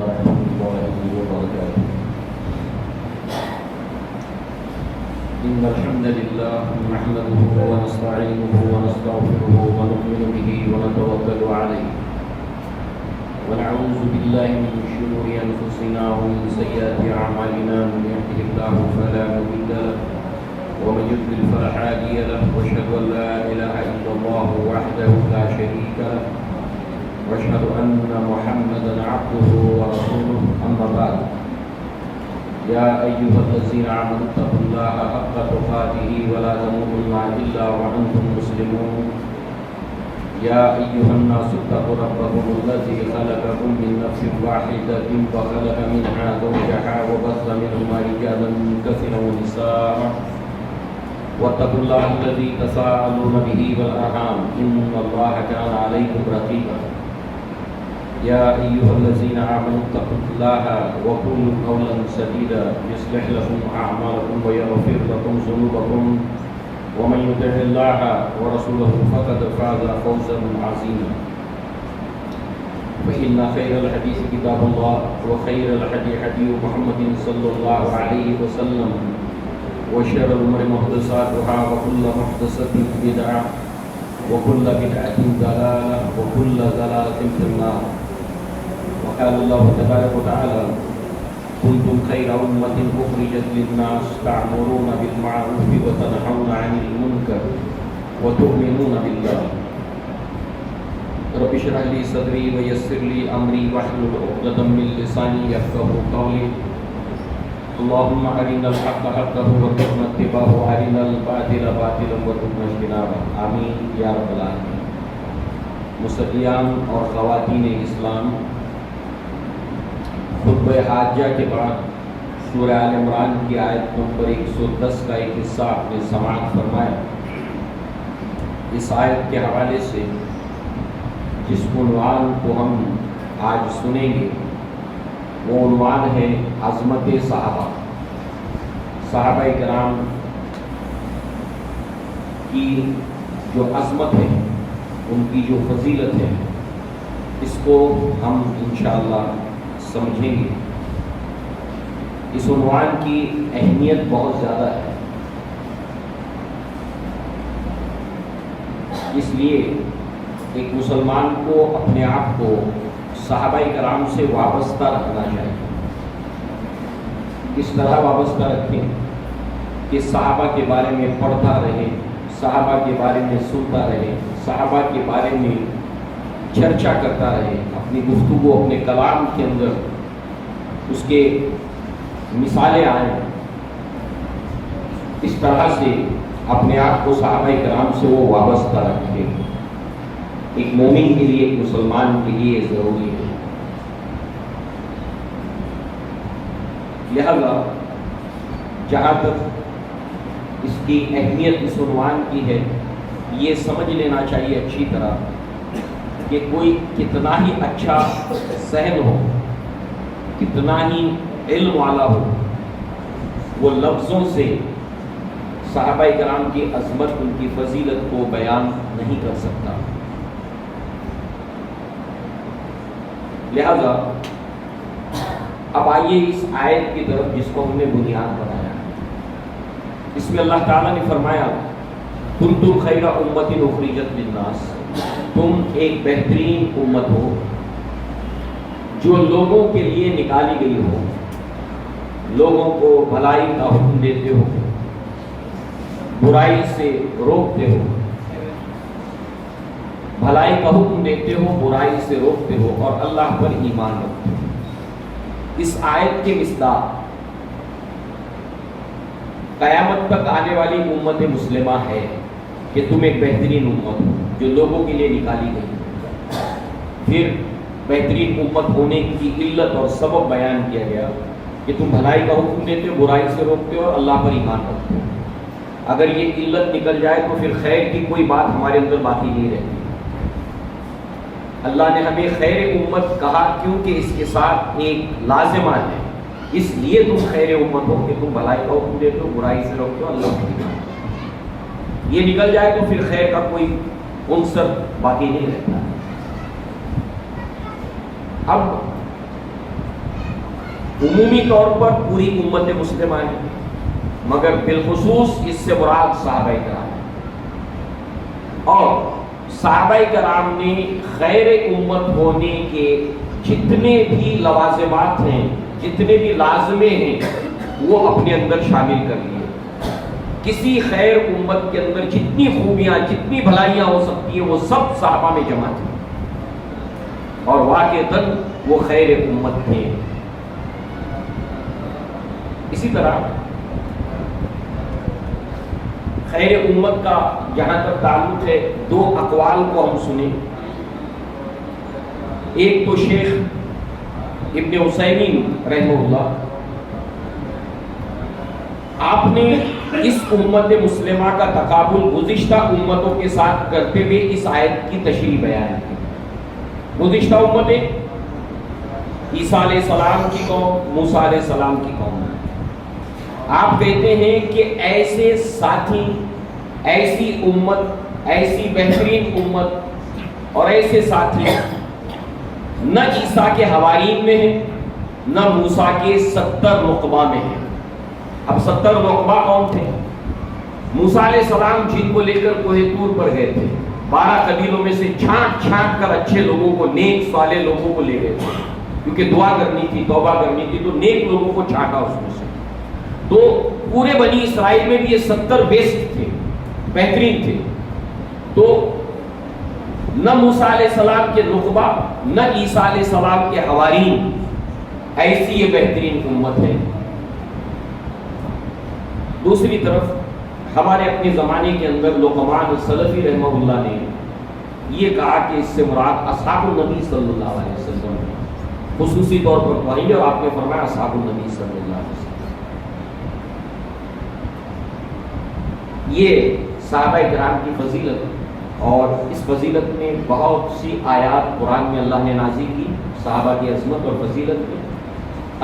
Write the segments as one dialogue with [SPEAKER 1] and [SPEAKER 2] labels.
[SPEAKER 1] ورحمة الله وبركاته. إن الحمد لله نحمده ونستعينه ونستغفره ونؤمن به ونتوكل عليه ونعوذ بالله من شرور أنفسنا ومن سيئات أعمالنا. من يهده الله فلا مضل له ومن يضلل فلا هادي له وأشهد أن لا إله إلا الله وحده لا شريك له وأشهد أن محمدا عبده ورسوله. أما بعد، يا أيها الذين آمنوا اتقوا الله حق تقاته ولا تموتن إلا وأنتم مسلمون. يا أيها الناس اتقوا ربكم الذي خلقكم من نفس واحدة وخلق منها زوجها وبث منهما رجالا كثيرا ونساء واتقوا الله الذي تساءلون به والأرحام إن الله كان عليكم رقيبا. يا أيها الذين آمنوا اتقوا الله وقولوا قولا سديدا يصلح لكم أعمالكم ويغفر لكم ذنوبكم ومن يطع الله ورسوله فقد فاز فوزا عظيما. فإن خير الحديث كتاب الله وخير الهدي هدي محمد صلى الله عليه وسلم وشر الأمور محدثاتها وكل محدثة بدعة وكل بدعة ضلالة وكل ضلالة في النار. وقال الله تبارك وتعالى: كنتم خير أمة أخرجت للناس تأمرون بالمعروف وتنهون عن المنكر وتؤمنون بالله. رب اشرح لي صدري ويسر لي أمري واحلل عقدة من لساني يفقهوا قولي. اللهم أرنا الحق حقا وارزقنا اتباعه وأرنا الباطل باطلا وارزقنا اجتنابه. آمین یا رب العالمین. مصلیان اور خواتین اسلام، خطبہ حاجہ کے بعد سورہ آل عمران کی آیت نمبر 110 کا ایک حصہ آپ نے سماعت فرمایا. اس آیت کے حوالے سے جس عنوان کو ہم آج سنیں گے وہ عنوان ہے عظمت صحابہ. صحابہ کرام کی جو عظمت ہے، ان کی جو فضیلت ہے، اس کو ہم انشاءاللہ سمجھیں گے. اس عنوان کی اہمیت بہت زیادہ ہے، اس لیے ایک مسلمان کو اپنے آپ کو صحابہ کرام سے وابستہ رکھنا چاہیے. اس طرح وابستہ رکھیں کہ صحابہ کے بارے میں پڑھتا رہے، صحابہ کے بارے میں سنتا رہے، صحابہ کے بارے میں چرچا کرتا رہے، اپنی گفتگو اپنے کلام کے اندر اس کے مثالیں آئیں. اس طرح سے اپنے آپ کو صحابہ کرام سے وہ وابستہ رکھے. ایک مومن کے لیے، ایک مسلمان کے لیے ضروری ہے. لہذا جہاں تک اس کی اہمیت اس عنوان کی ہے، یہ سمجھ لینا چاہیے اچھی طرح کہ کوئی کتنا ہی اچھا ذہن ہو، کتنا ہی علم والا ہو، وہ لفظوں سے صحابہ کرام کی عظمت، ان کی فضیلت کو بیان نہیں کر سکتا. لہذا اب آئیے اس آیت کی طرف جس کو ہم نے بنیاد بنایا. اس میں اللہ تعالیٰ نے فرمایا: کنتم خیر امت اخرجت للناس، تم ایک بہترین امت ہو جو لوگوں کے لیے نکالی گئی ہو، لوگوں کو بھلائی کا حکم دیتے ہو، برائی سے روکتے ہو، بھلائی کا حکم دیتے ہو، برائی سے روکتے ہو، اور اللہ پر ایمان رکھتے ہو. اس آیت کے مصداق قیامت تک آنے والی امت مسلمہ ہے کہ تم ایک بہترین امت ہو جو لوگوں کے لیے نکالی گئی. پھر بہترین امت ہونے کی علت اور سبب بیان کیا گیا کہ تم بھلائی کا حکم دیتے ہو، برائی سے روکتے ہو، اور اللہ پر ایمان رکھتے ہو. اگر یہ علت نکل جائے تو پھر خیر کی کوئی بات ہمارے اندر باقی نہیں رہتی. اللہ نے ہمیں خیر امت کہا کیونکہ اس کے ساتھ ایک لازمہ ہے. اس لیے تم خیر امت ہو کہ تم بھلائی کا حکم دیتے ہو، برائی سے روکتے ہو، اللہ پر ایمان. یہ نکل جائے تو پھر خیر کا کوئی عنصر باقی نہیں رہتا. اب عمومی طور پر پوری امت مسلمہ ہے، مگر بالخصوص اس سے مراد صحابہ کرام ہیں، اور صحابہ کرام نے خیر امت ہونے کے جتنے بھی لوازمات ہیں، جتنے بھی لازمے ہیں، وہ اپنے اندر شامل کر لیے۔ کسی خیر امت کے اندر جتنی خوبیاں، جتنی بھلائیاں ہو سکتی ہیں، وہ سب صحابہ میں جمع تھی، اور واقعتاً وہ خیر امت تھے۔ اسی طرح خیر امت کا جہاں تک تعلق ہے، دو اقوال کو ہم سنیں۔ ایک تو شیخ ابن عثیمین رحمہ اللہ، آپ نے اس امت مسلمہ کا تقابل گزشتہ امتوں کے ساتھ کرتے ہوئے اس آیت کی تشریح بیان کی۔ گزشتہ امتیں عیسیٰ علیہ السلام کی قوم، موسیٰ علیہ السلام کی قوم، آپ کہتے ہیں کہ ایسے ساتھی، ایسی امت، ایسی بہترین امت اور ایسے ساتھی نہ عیسیٰ کے حوارین میں ہیں، نہ موسیٰ کے 70 نقبہ میں ہیں۔ اب 70 نقبہ کون تھے؟ موسیٰ علیہ السلام جن کو لے کر کوہ طور پر گئے تھے، 12 قبیلوں میں سے چھانٹ چھانٹ کر اچھے لوگوں کو، نیک صالح لوگوں کو لے گئے تھے، کیونکہ دعا کرنی تھی، توبہ کرنی تھی، تو نیک لوگوں کو چھانٹا اس میں سے۔ تو پورے بنی اسرائیل میں بھی یہ 70 بیسٹ تھے، بہترین تھے۔ تو نہ موسیٰ علیہ السلام کے نخبہ، نہ عیسیٰ علیہ السلام کے حوارین، ایسی یہ بہترین امت ہے۔ دوسری طرف ہمارے اپنے زمانے کے اندر لقمان السلفی رحمہ اللہ نے یہ کہا کہ اس سے مراد اصحاب النبی صلی اللہ علیہ وسلم خصوصی طور پر پڑھیں گے، اور آپ نے فرمایا اصحاب النبی صلی اللہ علیہ وسلم۔ یہ صحابہ کرام کی فضیلت، اور اس فضیلت میں بہت سی آیات قرآن میں اللہ نے نازل کی صحابہ کی عظمت اور فضیلت میں۔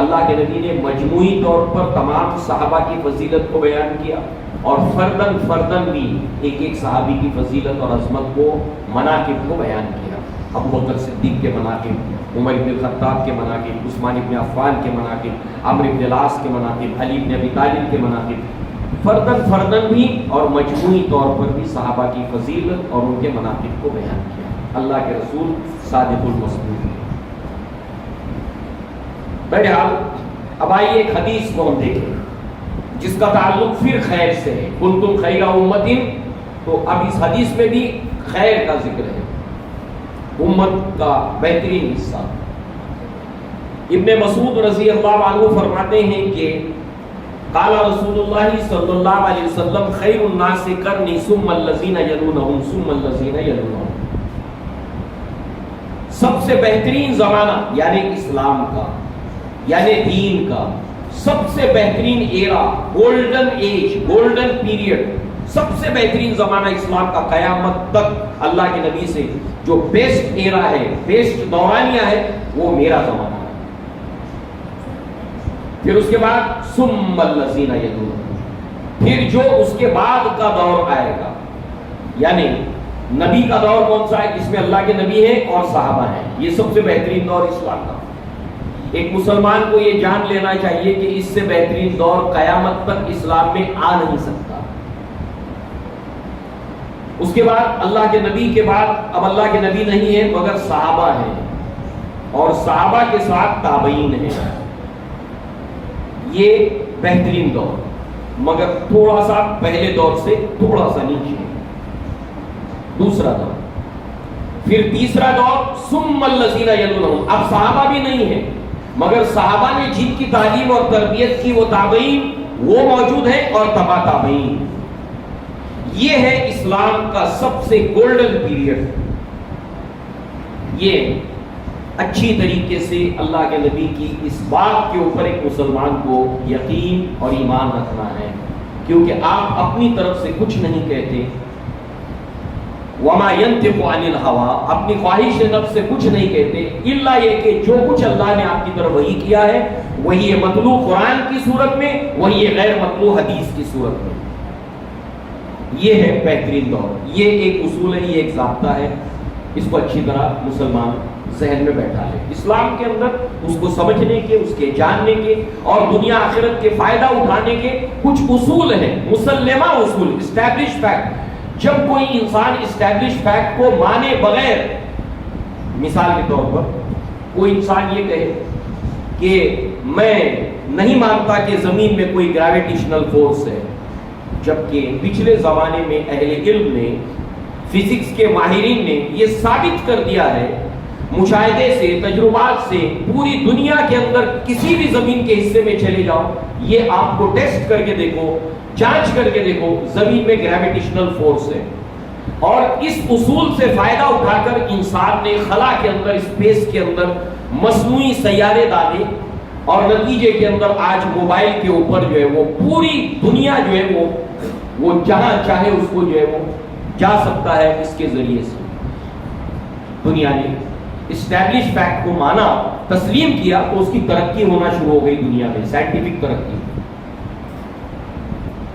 [SPEAKER 1] اللہ کے نبی نے مجموعی طور پر تمام صحابہ کی فضیلت کو بیان کیا، اور فردن فردن بھی ایک ایک صحابی کی فضیلت اور عظمت کو، مناقب کو بیان کیا۔ ابو بکر صدیق کے مناقب، عمر بن الخطاب کے مناقب، عثمان بن عفان کے مناقب، عمرو بن العاص کے مناقب، علی بن ابی طالب کے مناقب، فردن فردن بھی اور مجموعی طور پر بھی صحابہ کی فضیلت اور ان کے مناقب کو بیان کیا۔ اللہ کے رسول صادق المصدوق۔ بہرحال اب آئیے ایک حدیث کو ہم دیکھیں جس کا تعلق پھر خیر سے ہے۔ کنتم خیر امت، تو اب اس حدیث میں بھی خیر کا ذکر ہے، امت کا بہترین حصہ۔ ابن مسعود رضی اللہ عنہ فرماتے ہیں کہ قال رسول اللہ صلی اللہ علیہ وسلم خیر الناس قرنی ثم الذین یلونہم ثم الذین یلونہم۔ سب سے بہترین زمانہ یعنی اسلام کا، یعنی دین کا سب سے بہترین ایرا، گولڈن ایج، گولڈن پیریڈ، سب سے بہترین زمانہ اسلام کا قیامت تک اللہ کے نبی سے جو بیسٹ ایرا ہے، بیسٹ دورانیہ ہے، وہ میرا زمانہ ہے۔ پھر اس کے بعد ثم الذین یلونہم، پھر جو اس کے بعد کا دور آئے گا، یعنی نبی کا دور کون سا ہے؟ جس میں اللہ کے نبی ہیں اور صحابہ ہیں، یہ سب سے بہترین دور اسلام کا۔ ایک مسلمان کو یہ جان لینا چاہیے کہ اس سے بہترین دور قیامت تک اسلام میں آ نہیں سکتا۔ اس کے بعد اللہ کے نبی کے بعد اب اللہ کے نبی نہیں ہے مگر صحابہ ہیں، اور صحابہ کے ساتھ تابعین ہیں، یہ بہترین دور، مگر تھوڑا سا پہلے دور سے تھوڑا سا نیچے۔ دوسرا دور، پھر تیسرا دور ثم الذین یلونہم، اب صحابہ بھی نہیں ہے مگر صحابہ نے جن کی تعلیم اور تربیت کی وہ تابعین وہ موجود ہیں، اور تبع تابعین۔ یہ ہے اسلام کا سب سے گولڈن پیریڈ۔ یہ اچھی طریقے سے اللہ کے نبی کی اس بات کے اوپر ایک مسلمان کو یقین اور ایمان رکھنا ہے، کیونکہ آپ اپنی طرف سے کچھ نہیں کہتے، وما ينطق عن الهوى، اپنی خواہش نفس سے کچھ نہیں کہتے، الا یہ کہ جو کچھ اللہ نے آپ کی طرف وحی کیا ہے وہی ہے مطلوع قرآن کی صورت میں، وہی ہے غیر مطلوع حدیث کی صورت میں۔ یہ ہے بہترین دور، یہ ایک اصول ہے، یہ ایک ضابطہ ہے، اس کو اچھی طرح مسلمان ذہن میں بیٹھا لے. اسلام کے اندر اس کو سمجھنے کے، اس کے جاننے کے اور دنیا آخرت کے فائدہ اٹھانے کے کچھ اصول ہیں، مسلمہ اصول، اسٹیبلش فیکٹ. جب کوئی انسان اسٹیبلش فیکٹ کو مانے بغیر، مثال کے طور پر کوئی انسان یہ کہے کہ میں نہیں مانتا کہ زمین میں کوئی گریویٹیشنل فورس ہے، جبکہ پچھلے زمانے میں اہل علم نے، فزکس کے ماہرین نے یہ ثابت کر دیا ہے مشاہدے سے، تجربات سے، پوری دنیا کے اندر کسی بھی زمین کے حصے میں چلے جاؤ، یہ آپ کو ٹیسٹ کر کے دیکھو، جانچ کر کے دیکھو، زمین میں گریویٹیشنل فورس ہے. اور اس اصول سے فائدہ اٹھا کر انسان نے خلا کے اندر، اسپیس کے اندر مصنوعی سیارے ڈالے، اور نتیجے کے اندر آج موبائل کے اوپر جو ہے وہ پوری دنیا جو ہے وہ جہاں چاہے اس کو جو ہے وہ جا سکتا ہے. اس کے ذریعے سے دنیا نے اسٹیبلش فیکٹ کو مانا، تسلیم کیا، تو اس کی ترقی ہونا شروع ہو گئی دنیا میں، سائنٹیفک ترقی.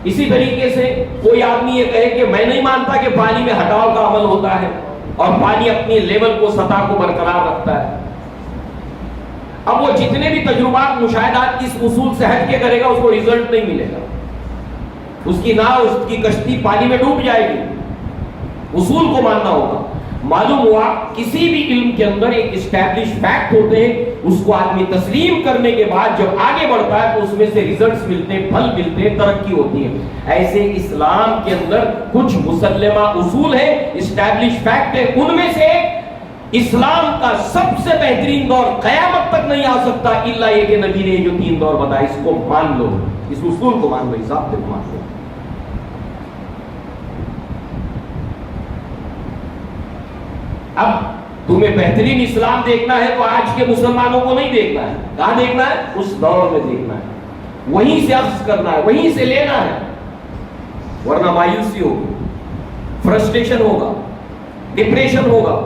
[SPEAKER 1] اسی طریقے سے کوئی آدمی یہ کہے کہ میں نہیں مانتا کہ پانی میں ہٹاؤ کا عمل ہوتا ہے اور پانی اپنی لیول کو، سطح کو برقرار رکھتا ہے. اب وہ جتنے بھی تجربات، مشاہدات اس اصول سے ہٹ کے کرے گا، اس کو ریزلٹ نہیں ملے گا، اس کی ناؤ، اس کی کشتی پانی میں ڈوب جائے گی. اصول کو ماننا ہوگا. معلوم ہوا کسی بھی علم کے اندر ایک اسٹیبلش فیکٹ ہوتے ہیں، اس کو آدمی تسلیم کرنے کے بعد جب آگے بڑھتا ہے تو اس میں سے ریزلٹس ملتے ہیں، پھل ملتے ہیں، ترقی ہوتی ہے. ایسے اسلام کے اندر کچھ مسلمہ اصول ہیں، اسٹیبلش فیکٹ ہے. ان میں سے اسلام کا سب سے بہترین دور قیامت تک نہیں آ سکتا الا یہ کہ نبی نے جو 3 دور بتایا، اس کو مان لو، اس اصول کو مان لو، اس ضابطے کو مان لو. اب تمہیں بہترین اسلام دیکھنا ہے تو آج کے مسلمانوں کو نہیں دیکھنا ہے. کہاں دیکھنا ہے؟ اس دور میں دیکھنا ہے، وہیں سے اخذ کرنا ہے، وہیں سے لینا ہے، ورنہ مایوسی ہوگی، فرسٹریشن ہوگا، ڈپریشن ہوگا.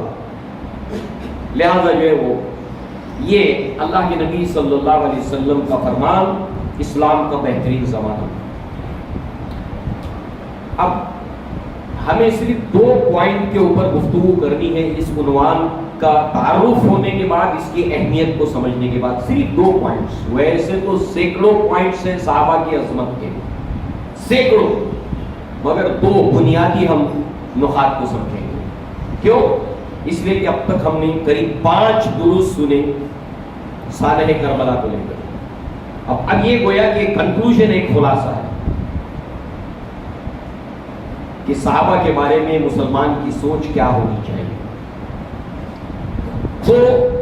[SPEAKER 1] لہذا جو ہے وہ یہ اللہ کے نبی صلی اللہ علیہ وسلم کا فرمان، اسلام کا بہترین زمانہ. اب ہمیں صرف 2 پوائنٹ کے اوپر گفتگو کرنی ہے اس عنوان کا تعارف ہونے کے بعد، اس کی اہمیت کو سمجھنے کے بعد. صرف 2 پوائنٹس، ویسے تو سینکڑوں پوائنٹس ہیں صحابہ کی عظمت کے، سینکڑوں، مگر 2 بنیادی ہم نقاط کو سمجھیں گے. کیوں؟ اس لیے کہ اب تک ہم نے قریب 5 دروس سنے صالح کربلا کو لے کر. اب یہ گویا کہ کنکلوژن، ایک خلاصہ ہے کہ صحابہ کے بارے میں مسلمان کی سوچ کیا ہونی چاہیے. 2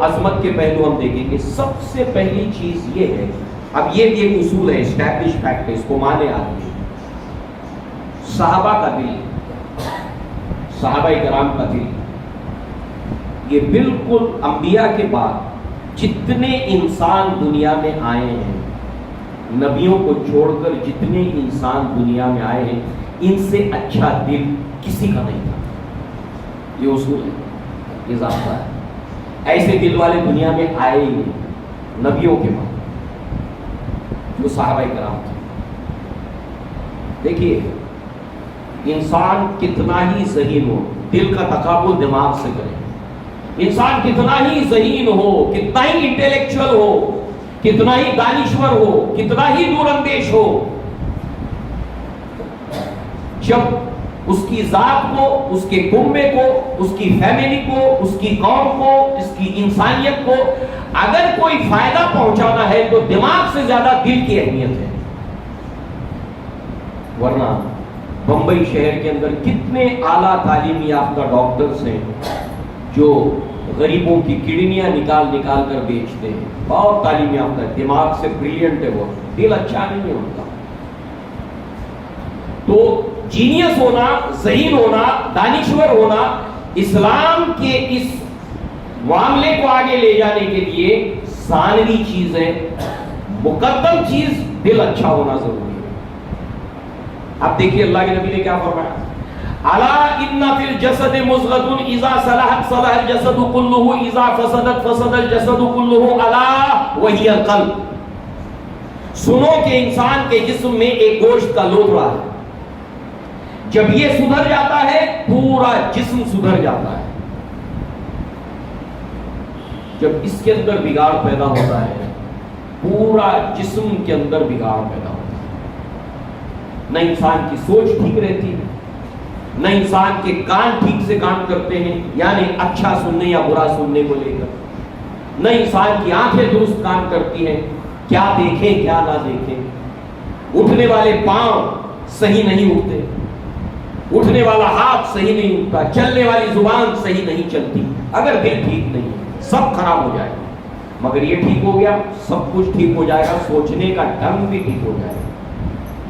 [SPEAKER 1] عظمت کے پہلو ہم دیکھیں گے. سب سے پہلی چیز یہ ہے، اب یہ بھی ایک اصول ہے، اسٹیبلش فیکٹ ہے، اس کو مانے آدمی، صحابہ کا دل، صحابہ کرام کا دل، یہ بالکل انبیاء کے بعد جتنے انسان دنیا میں آئے ہیں، نبیوں کو چھوڑ کر جتنے انسان دنیا میں آئے ہیں، ان سے اچھا دل کسی کا نہیں تھا. یہ اصول ہے، یہ ضابطہ ہے. ایسے دل والے دنیا میں آئے ہی نہیں نبیوں کے بعد جو صحابہ کرام تھے. دیکھیے انسان کتنا ہی ذہین ہو، دل کا تقابل دماغ سے کرے. انسان کتنا ہی ذہین ہو، کتنا ہی انٹیلیکچوئل ہو، کتنا ہی دانشور ہو، کتنا ہی دور اندیش ہو، جب اس کی ذات کو، اس کے کنبے کو، اس کی فیملی کو، اس کی قوم کو، اس کی انسانیت کو اگر کوئی فائدہ پہنچانا ہے تو دماغ سے زیادہ دل کی اہمیت ہے. ورنہ بمبئی شہر کے اندر کتنے اعلیٰ تعلیم یافتہ ڈاکٹرز ہیں جو غریبوں کی کڈنیاں نکال نکال کر بیچتے ہیں. بہت تعلیم یافتہ ہے، دماغ سے بریلینٹ ہے، وہ دل اچھا نہیں ہے ان کا. تو جینیس ہونا، ذہین ہونا، دانشور ہونا، اسلام کے اس معاملے کو آگے لے جانے کے لیے ثانوی چیز ہے، مقدم چیز دل اچھا ہونا ضروری ہے. اب دیکھیے اللہ کے نبی نے کیا فرمایا، الا ان فی الجسد مضغۃ اذا صلحت صلح الجسد كله اذا فسدت فسد الجسد كله الا وهي القلب. سنو کہ انسان کے جسم میں ایک گوشت کا لوتھڑا ہے، جب یہ سدھر جاتا ہے پورا جسم سدھر جاتا ہے. جب اس کے اندر بگاڑ پیدا ہوتا ہے پورا جسم کے اندر بگاڑ پیدا ہوتا ہے. نہ انسان کی سوچ ٹھیک رہتی ہے، نہ انسان کے کان ٹھیک سے کام کرتے ہیں، یعنی اچھا سننے یا برا سننے کو لے کر، نہ انسان کی آنکھیں درست کام کرتی ہیں، کیا دیکھیں کیا نہ دیکھیں. اٹھنے والے پاؤں صحیح نہیں اٹھتے، اٹھنے والا ہاتھ صحیح نہیں اٹھتا، چلنے والی زبان صحیح نہیں چلتی. اگر دل ٹھیک نہیں ہے سب خراب ہو جائے گا. مگر یہ ٹھیک ہو گیا سب کچھ ٹھیک ہو جائے گا، سوچنے کا ڈھنگ بھی ٹھیک ہو جائے گا.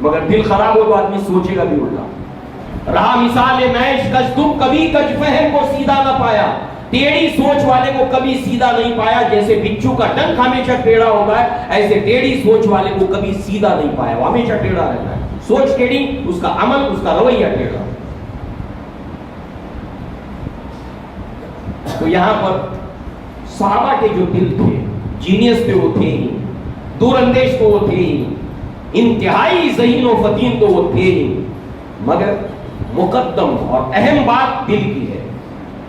[SPEAKER 1] مگر دل خراب ہو تو آدمی سوچے گا بھی الٹا. رہا مثال میش کج تم کبھی کج فہم کو سیدھا نہ پایا. ٹیڑھی سوچ والے کو کبھی سیدھا نہیں پایا. جیسے بچھو کا ڈنک ہمیشہ ٹیڑھا ہوتا ہے، ایسے ٹیڑھی سوچ والے کو کبھی سیدھا نہیں پایا، وہ ہمیشہ ٹیڑھا رہتا ہے. سوچ ٹیڑھی، اس کا عمل اس کا رویہ ٹیڑھا. تو یہاں پر صحابہ کے جو دل تھے، جینیس پہ وہ تھے ہی، دور اندیش تو وہ تھے ہی، انتہائی ذہین و فطین تو وہ تھے ہی، مگر مقدم اور اہم بات دل کی ہے.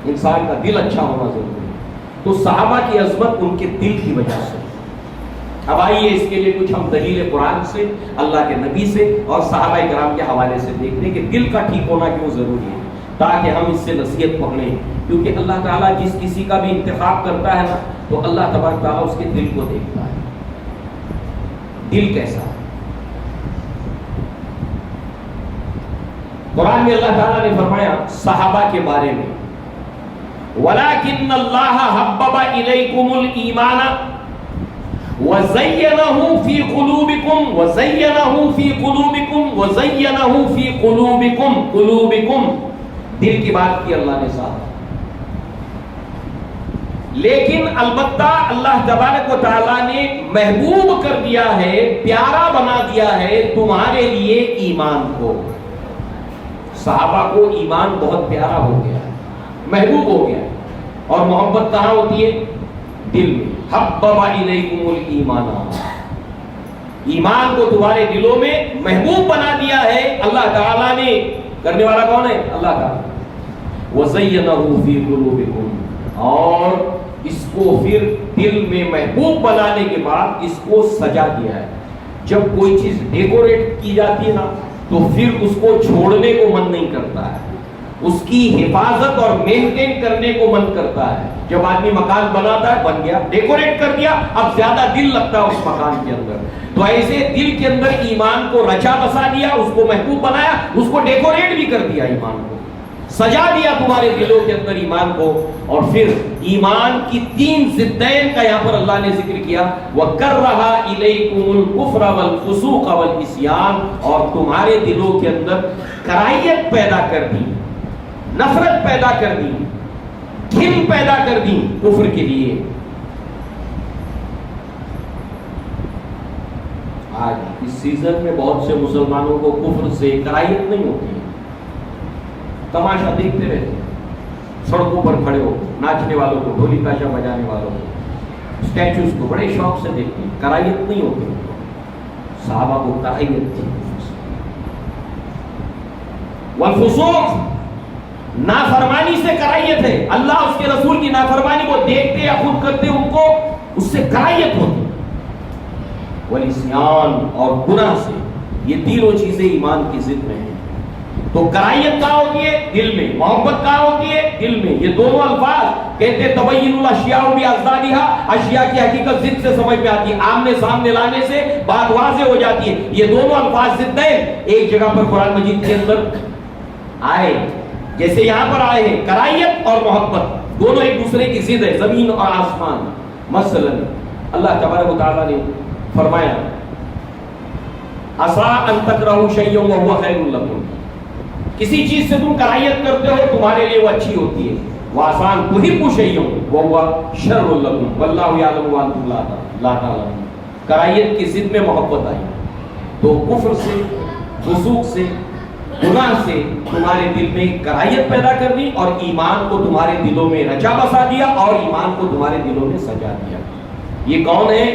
[SPEAKER 1] انسان کا دل اچھا ہونا ضروری ہے. تو صحابہ کی عظمت ان کے دل کی وجہ سے. اب آئیے اس کے لیے کچھ ہم دلیل قرآن سے، اللہ کے نبی سے اور صحابہ کرام کے حوالے سے دیکھتے ہیں کہ دل کا ٹھیک ہونا کیوں ضروری ہے، تاکہ ہم اس سے نصیحت پکڑیں. کیونکہ اللہ تعالیٰ جس کسی کا بھی انتخاب کرتا ہے نا، تو اللہ تبارک تعالیٰ اس کے دل کو دیکھتا ہے. دل کیسا ہے؟ قرآن میں اللہ تعالیٰ نے فرمایا صحابہ کے بارے میں، وَلَكِنَّ اللَّهَ حَبَّبَ إِلَيْكُمُ الْإِيمَانَ وَزَيَّنَهُ فِي قُلُوبِكُمْ وَزَيَّنَهُ فِي قُلُوبِكُمْ وَزَيَّنَهُ فِي قُلُوبِكُمْ. دل کی بات کی اللہ نے ساتھ. لیکن البتہ اللہ تبارک و تعالیٰ نے محبوب کر دیا ہے، پیارا بنا دیا ہے تمہارے لیے ایمان کو. صحابہ کو ایمان بہت پیارا ہو گیا، محبوب ہو گیا. اور محبت کہاں ہوتی ہے؟ دل میں. حبب الیکم الایمان، ایمان کو تمہارے دلوں میں محبوب بنا دیا ہے اللہ تعالیٰ نے. کرنے والا کون ہے؟ اللہ تعالیٰ. وَزَيَّنَهُ فِي قُلُوبِكُمْ، اور اس کو پھر دل میں محبوب بنانے کے بعد اس کو سجا دیا ہے. جب کوئی چیز ڈیکوریٹ کی جاتی ہے نا، تو پھر اس کو چھوڑنے کو من نہیں کرتا ہے، اس کی حفاظت اور مینٹین کرنے کو من کرتا ہے. جب آدمی مکان بناتا ہے، بن گیا، ڈیکوریٹ کر دیا، اب زیادہ دل لگتا ہے اس مکان کے اندر. تو ایسے دل کے اندر ایمان کو رچا بسا دیا، اس کو محبوب بنایا، اس کو ڈیکوریٹ بھی کر دیا، ایمان کو سجا دیا تمہارے دلوں کے اندر ایمان کو. اور پھر ایمان کی تین ضدین کا یہاں پر اللہ نے ذکر کیا، وَكَرَّهَ إِلَيْكُمُ الْكُفْرَ وَالْفُسُوقَ وَالْعِصْيَانَ، اور تمہارے دلوں کے اندر کراہیت پیدا کر دی، نفرت پیدا کر دی، گھن پیدا کر دی کفر کے لیے. آج اس سیزن میں بہت سے مسلمانوں کو کفر سے کراہیت نہیں ہوتی ہے، تماشا دیکھتے رہتے ہیں. سڑکوں پر کھڑے ہو ناچنے والوں کو، ڈھولی تاشا بجانے والوں کو، اسٹیچوز کو بڑے شوق سے دیکھتے ہیں، کراہیت نہیں ہوتی. صحابہ کو کراہیت تھی. والفسوق، نافرمانی سے کراہیت ہے. اللہ اس کے رسول کی نافرمانی کو دیکھتے یا خود کرتے ان کو اس سے کراہیت ہوتی. والعصیان، اور گناہ سے. یہ تینوں چیزیں ایمان کی ضد میں ہیں. تو کراہیت کہاں ہوتی ہے؟ دل میں. محبت کہاں ہوتی ہے؟ دل میں. یہ دونوں الفاظ کہتے تبین الاشیاء باضدادها، اشیاء کی حقیقت ضد سے سمجھ میں آتی ہے، آمنے سامنے لانے سے بات واضح ہو جاتی ہے. یہ دونوں الفاظ ضد ہیں. ایک جگہ پر قرآن مجید کے اندر آئے، جیسے یہاں پر آئے ہیں کراہیت اور محبت، دونوں ایک دوسرے کی ضد ہے، زمین اور آسمان. مثلا اللہ تبارک و تعالیٰ نے فرمایا عسیٰ ان تکرہوا شیئا وہو خیر لکم، کسی چیز سے تم کراہیت کرتے ہو تمہارے لیے وہ اچھی ہوتی ہے. وَعَسَىٰ أَن تُحِبُّوا شَيْئًا وَهُوَ شَرٌّ لَكُمْ وَاللَّهُ يَعْلَمُ وَأَنْتُمْ لَا تَعْلَمُونَ. کراہیت کی ضد میں محبت آئی. تو کفر سے، فسوق سے، گناہ سے تمہارے دل میں کراہیت پیدا کر دی، اور ایمان کو تمہارے دلوں میں رچا بسا دیا، اور ایمان کو تمہارے دلوں میں سجا دیا. یہ کون ہے؟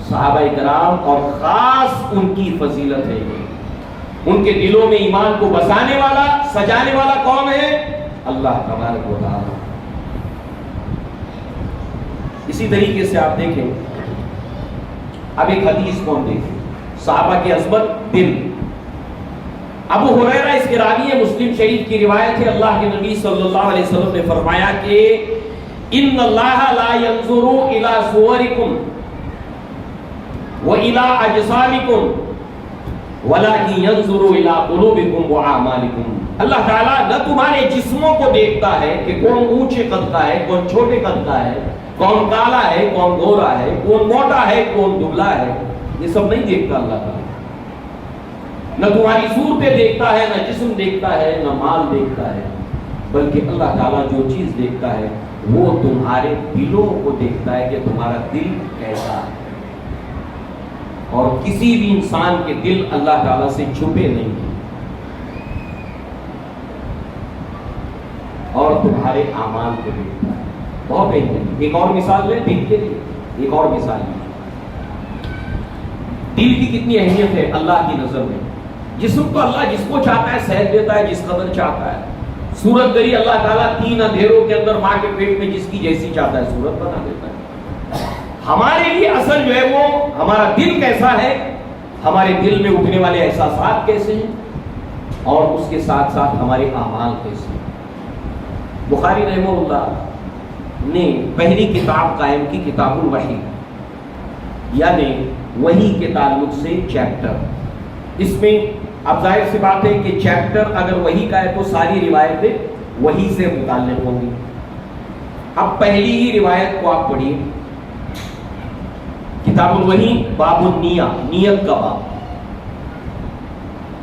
[SPEAKER 1] صحابہ کرام، اور خاص ان کی فضیلت ہے. ان کے دلوں میں ایمان کو بسانے والا، سجانے والا کون ہے؟ اللہ تبارک و تعالی. اس اسی طریقے سے آپ دیکھیں، اب ایک حدیث کو ہم دیکھیں، صحابہ کی عظمت دل۔ ابو ہریرہ اس کے راوی ہے، مسلم شریف کی روایت ہے، اللہ کے نبی صلی اللہ علیہ وسلم نے فرمایا کہ ان اللہ لا ينظر الى صورکم والى اجسامکم ولكن ينظر الى قلوبکم واعمالکم۔ اللہ تعالیٰ نہ تمہارے جسموں کو دیکھتا ہے کہ کون اونچے قد کا ہے، کون چھوٹے قد کا ہے، کون کالا ہے، کون گورا ہے، کون موٹا ہے، کون دبلا ہے، یہ سب نہیں دیکھتا اللہ تعالیٰ۔ نہ تمہاری صورتیں دیکھتا ہے، نہ جسم دیکھتا ہے، نہ مال دیکھتا ہے، بلکہ اللہ تعالیٰ جو چیز دیکھتا ہے وہ تمہارے دلوں کو دیکھتا ہے کہ تمہارا دل کیسا ہے۔ اور کسی بھی انسان کے دل اللہ تعالیٰ سے چھپے نہیں ہیں، اور تمہارے اعمال کو دیکھتا ہے۔ بہت بہترین ایک اور مثال لیں دل کے لیے، ایک اور مثال لیں، دل کی کتنی اہمیت ہے اللہ کی نظر میں۔ جسم تو اللہ جس کو چاہتا ہے صحت دیتا ہے، جس قدر چاہتا ہے۔ صورت گری اللہ تعالیٰ 3 اندھیروں کے اندر ماں کے پیٹ میں جس کی جیسی چاہتا ہے صورت بنا دیتا ہے۔ ہمارے لیے اصل جو ہے وہ ہمارا دل کیسا ہے، ہمارے دل میں اٹھنے والے احساسات کیسے ہیں، اور اس کے ساتھ ساتھ ہمارے اعمال کیسے ہیں۔ بخاری رحمہ اللہ نے پہلی کتاب قائم کی، کتاب الوحی، یعنی وحی کے تعلق سے چیپٹر۔ اس میں اب ظاہر سی بات ہے کہ چیپٹر اگر وحی کا ہے تو ساری روایتیں وحی سے متعلق ہوں گی۔ اب پہلی ہی روایت کو آپ پڑھیے، کتاب الوحی، باب النیہ، نیت کا باب۔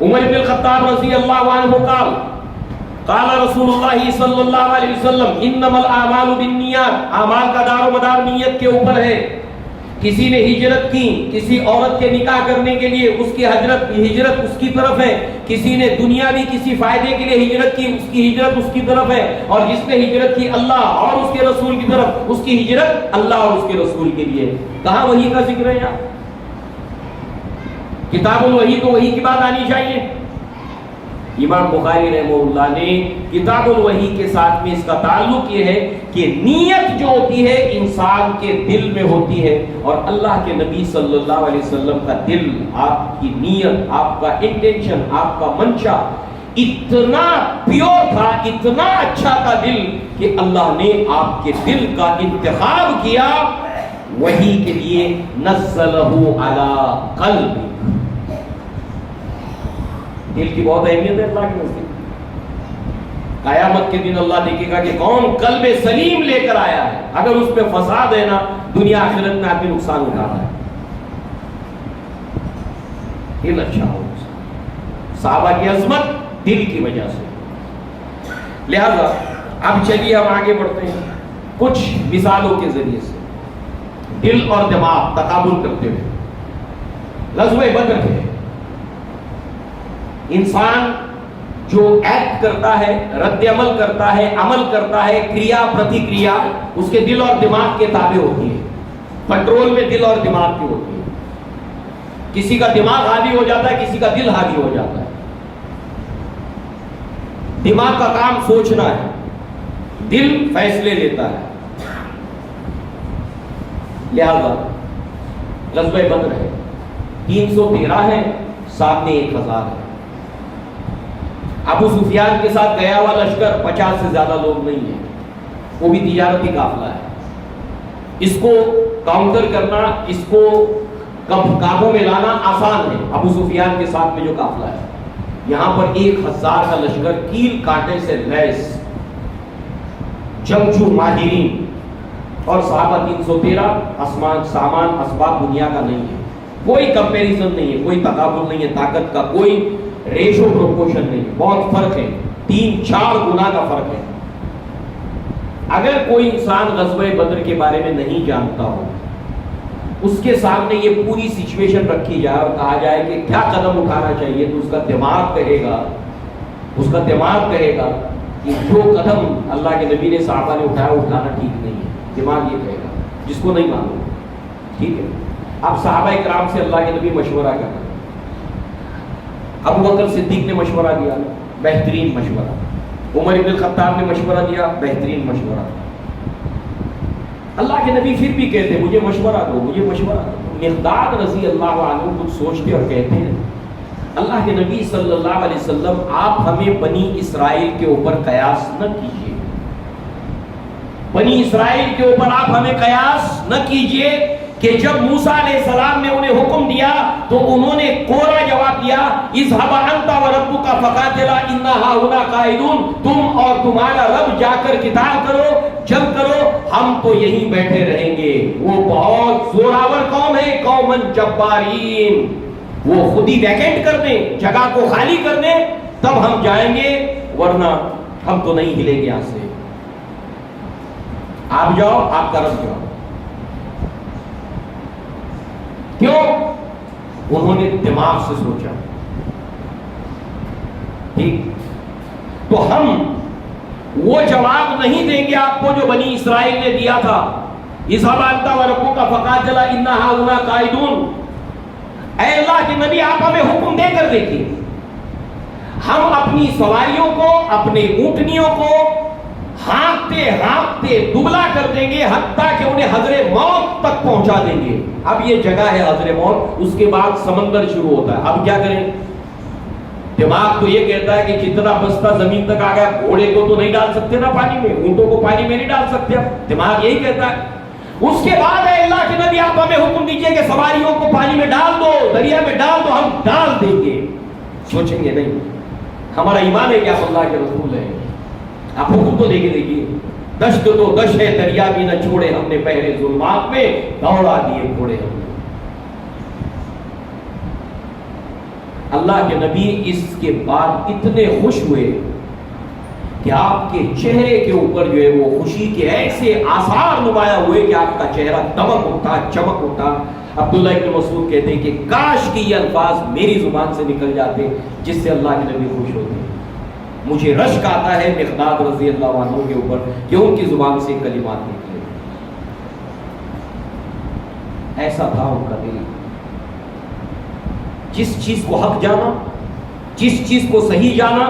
[SPEAKER 1] عمر بن الخطاب رضی اللہ عنہ قال قال رسول اللہ صلی اللہ علیہ وسلم انما الاعمال بالنیات، اعمال کا دار و مدار نیت کے اوپر ہے۔ کسی نے ہجرت کی کسی عورت کے نکاح کرنے کے لیے، اس کی ہجرت اس کی طرف ہے۔ کسی نے دنیاوی کسی فائدے کے لیے ہجرت کی، اس کی ہجرت اس کی طرف ہے۔ اور جس نے ہجرت کی اللہ اور اس کے رسول کی طرف، اس کی ہجرت اللہ اور اس کے رسول کے لیے۔ کہاں وحی کا ذکر ہے یہاں؟ کتاب الوحی تو وحی کی بات آنی چاہیے۔ امام بخاری رحمہ اللہ نے کتاب الوحی کے ساتھ میں اس کا تعلق یہ ہے کہ نیت جو ہوتی ہے انسان کے دل میں ہوتی ہے، اور اللہ کے نبی صلی اللہ علیہ وسلم کا دل، آپ کی نیت، آپ کا انٹینشن، آپ کا منشا اتنا پیور تھا، اتنا اچھا تھا دل، کہ اللہ نے آپ کے دل کا انتخاب کیا وحی کے لیے، نزلہ علی قلب۔ دل کی بہت اہمیت ہے اللہ کے نزدیک۔ قیامت کے دن اللہ دیکھے گا کہ کون قلب سلیم لے کر آیا ہے۔ اگر اس پہ فساد ہے نا، دنیا آخرت میں آدمی نقصان اٹھاتا ہے۔ دل اچھا ہو۔ صحابہ کی عظمت دل کی وجہ سے۔ لہذا اب چلیے ہم آگے بڑھتے ہیں کچھ مثالوں کے ذریعے سے، دل اور دماغ تقابل کرتے ہوئے۔ غزوہ بدر ہے، انسان جو ایکٹ کرتا ہے، رد عمل کرتا ہے، عمل کرتا ہے، کریا پرتی کریا اس کے دل اور دماغ کے تابع ہوتی ہے۔ کنٹرول میں دل اور دماغ کی ہوتی ہے۔ کسی کا دماغ حاوی ہو جاتا ہے، کسی کا دل حاوی ہو جاتا ہے۔ دماغ کا کام سوچنا ہے، دل فیصلے لیتا ہے۔ لہذا غزوہ بدر ہے، 313 ہے، سامنے 1000 ہے۔ ابو سفیان کے ساتھ گیا ہوا لشکر 50 سے زیادہ لوگ نہیں ہیں، وہ بھی تجارتی قافلہ ہے۔ اس کو کاؤنٹر کرنا، اس کو قابو میں لانا آسان ہے۔ ابو سفیان کے ساتھ میں جو قافلہ ہے، یہاں پر 1000 کا لشکر، کیل کانٹے سے لیس، جنگجو ماہرین، اور صحابہ 313، سامان اسباب دنیا کا نہیں ہے، کوئی کمپیریزن نہیں ہے، کوئی تقابل نہیں ہے، طاقت کا کوئی ریشو پروپورشن نہیں، بہت فرق ہے، 3-4 گنا کا فرق ہے۔ اگر کوئی انسان غزوہ بدر کے بارے میں نہیں جانتا ہو، اس کے سامنے یہ پوری سچویشن رکھی جائے اور کہا جائے کہ کیا قدم اٹھانا چاہیے، تو اس کا دماغ کہے گا کہ جو قدم اللہ کے نبی نے صحابہ نے اٹھایا اٹھانا ٹھیک نہیں ہے۔ دماغ یہ کہے گا، جس کو نہیں معلوم، ٹھیک ہے۔ اب صحابہ کرام سے اللہ کے نبی مشورہ کرنا، ابو بکر صدیق نے مشورہ دیا، بہترین مشورہ۔ عمر بن الخطاب نے مشورہ دیا، بہترین مشورہ۔ اللہ کے نبی پھر بھی کہتے مجھے مشورہ دو، مجھے مشورہ دو۔ مقداد رضی اللہ عنہ کچھ سوچتے اور کہتے ہیں اللہ کے نبی صلی اللہ علیہ وسلم آپ ہمیں بنی اسرائیل کے اوپر قیاس نہ کیجیے، بنی اسرائیل کے اوپر آپ ہمیں قیاس نہ کیجیے کہ جب موسیٰ علیہ السلام نے انہیں حکم دیا تو انہوں نے کوڑا جواب دیا اذهب انت وربك فقاتلا انا هاهنا قاعدون، تم اور تمہارا رب جا کر قتال کرو، جنگ کرو، ہم تو یہیں بیٹھے رہیں گے۔ وہ بہت زوراور قوم ہے، قومن جبارین، وہ خود ہی ویکینٹ کر دیں، جگہ کو خالی کر دیں تب ہم جائیں گے، ورنہ ہم تو نہیں ہلیں گے یہاں سے، آپ جاؤ، آپ کا رب جاؤ۔ کیوں؟ انہوں نے دماغ سے سوچا۔ ٹھیک، تو ہم وہ جواب نہیں دیں گے آپ کو جو بنی اسرائیل نے دیا تھا اذهب انت وربك فقاتلا انا هاهنا قاعدون۔ اے اللہ کے نبی آپ ہمیں حکم دے کر دیکھیے، ہم اپنی سواریوں کو، اپنے اونٹنیوں کو ہانکتے ہانکتے دبلا کر دیں گے حتیٰ کہ انہیں حضر موت تک پہنچا دیں گے۔ اب یہ جگہ ہے حضر موت، اس کے بعد سمندر شروع ہوتا ہے، اب کیا کریں؟ دماغ تو یہ کہتا ہے کہ جتنا بستہ زمین تک آ گیا، گھوڑے کو تو نہیں ڈال سکتے نا پانی میں، اونٹوں کو پانی میں نہیں ڈال سکتے، دماغ یہی کہتا ہے۔ اس کے بعد اے اللہ کے نبی آپ ہمیں حکم دیجئے کہ سواریوں کو پانی میں ڈال دو، دریا میں ڈال دو، ہم ڈال دیں گے۔ سوچیں گے نہیں، ہمارا ایمان ہے کہ آپ اللہ کے رسول ہیں، آپ حکم تو دے کے دیکھیے۔ دشت تو دشت ہے، دریا بھی نہ چھوڑے ہم نے، پہلے ظلمات میں دوڑا دیے گھوڑے ہم نے۔ اللہ کے نبی اس کے بعد اتنے خوش ہوئے کہ آپ کے چہرے کے اوپر جو ہے وہ خوشی کے ایسے آثار نمایاں ہوئے کہ آپ کا چہرہ دمک اٹھا، چمک اٹھا۔ عبداللہ ابن مسعود کہتے ہیں کہ کاش کہ یہ الفاظ میری زبان سے نکل جاتے جس سے اللہ کے نبی خوش ہوتے۔ مجھے رشک آتا ہے مقداد رضی اللہ عنہ کے اوپر کہ ان کی زبان سے کلمات نکلے، ایسا تھا ان کا دل۔ جس چیز کو حق جانا، جس چیز کو صحیح جانا،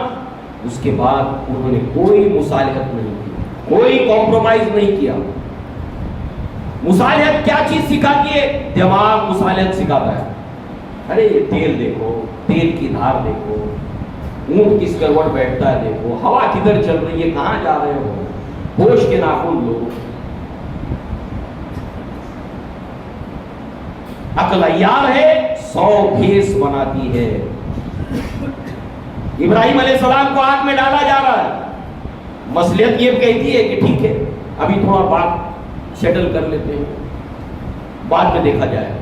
[SPEAKER 1] اس کے بعد انہوں نے کوئی مصالحت نہیں کی، کوئی کمپرومائز نہیں کیا۔ مصالحت کیا چیز سکھاتی ہے؟ دماغ مصالحت سکھاتا ہے۔ ارے تیل دیکھو، تیل کی دھار دیکھو، اونٹ کس کروٹ بیٹھتا ہے دیکھو، ہوا کدھر چل رہی ہے، کہاں جا رہے ہو، ہوش کے ناخن لو۔ عقل عیار ہے، 100 بھیس بناتی ہے۔ ابراہیم علیہ السلام کو آگ میں ڈالا جا رہا ہے، مصلحت یہ کہتی ہے کہ ٹھیک ہے ابھی تھوڑا بات سیٹل کر لیتے ہیں، بعد میں دیکھا جائے۔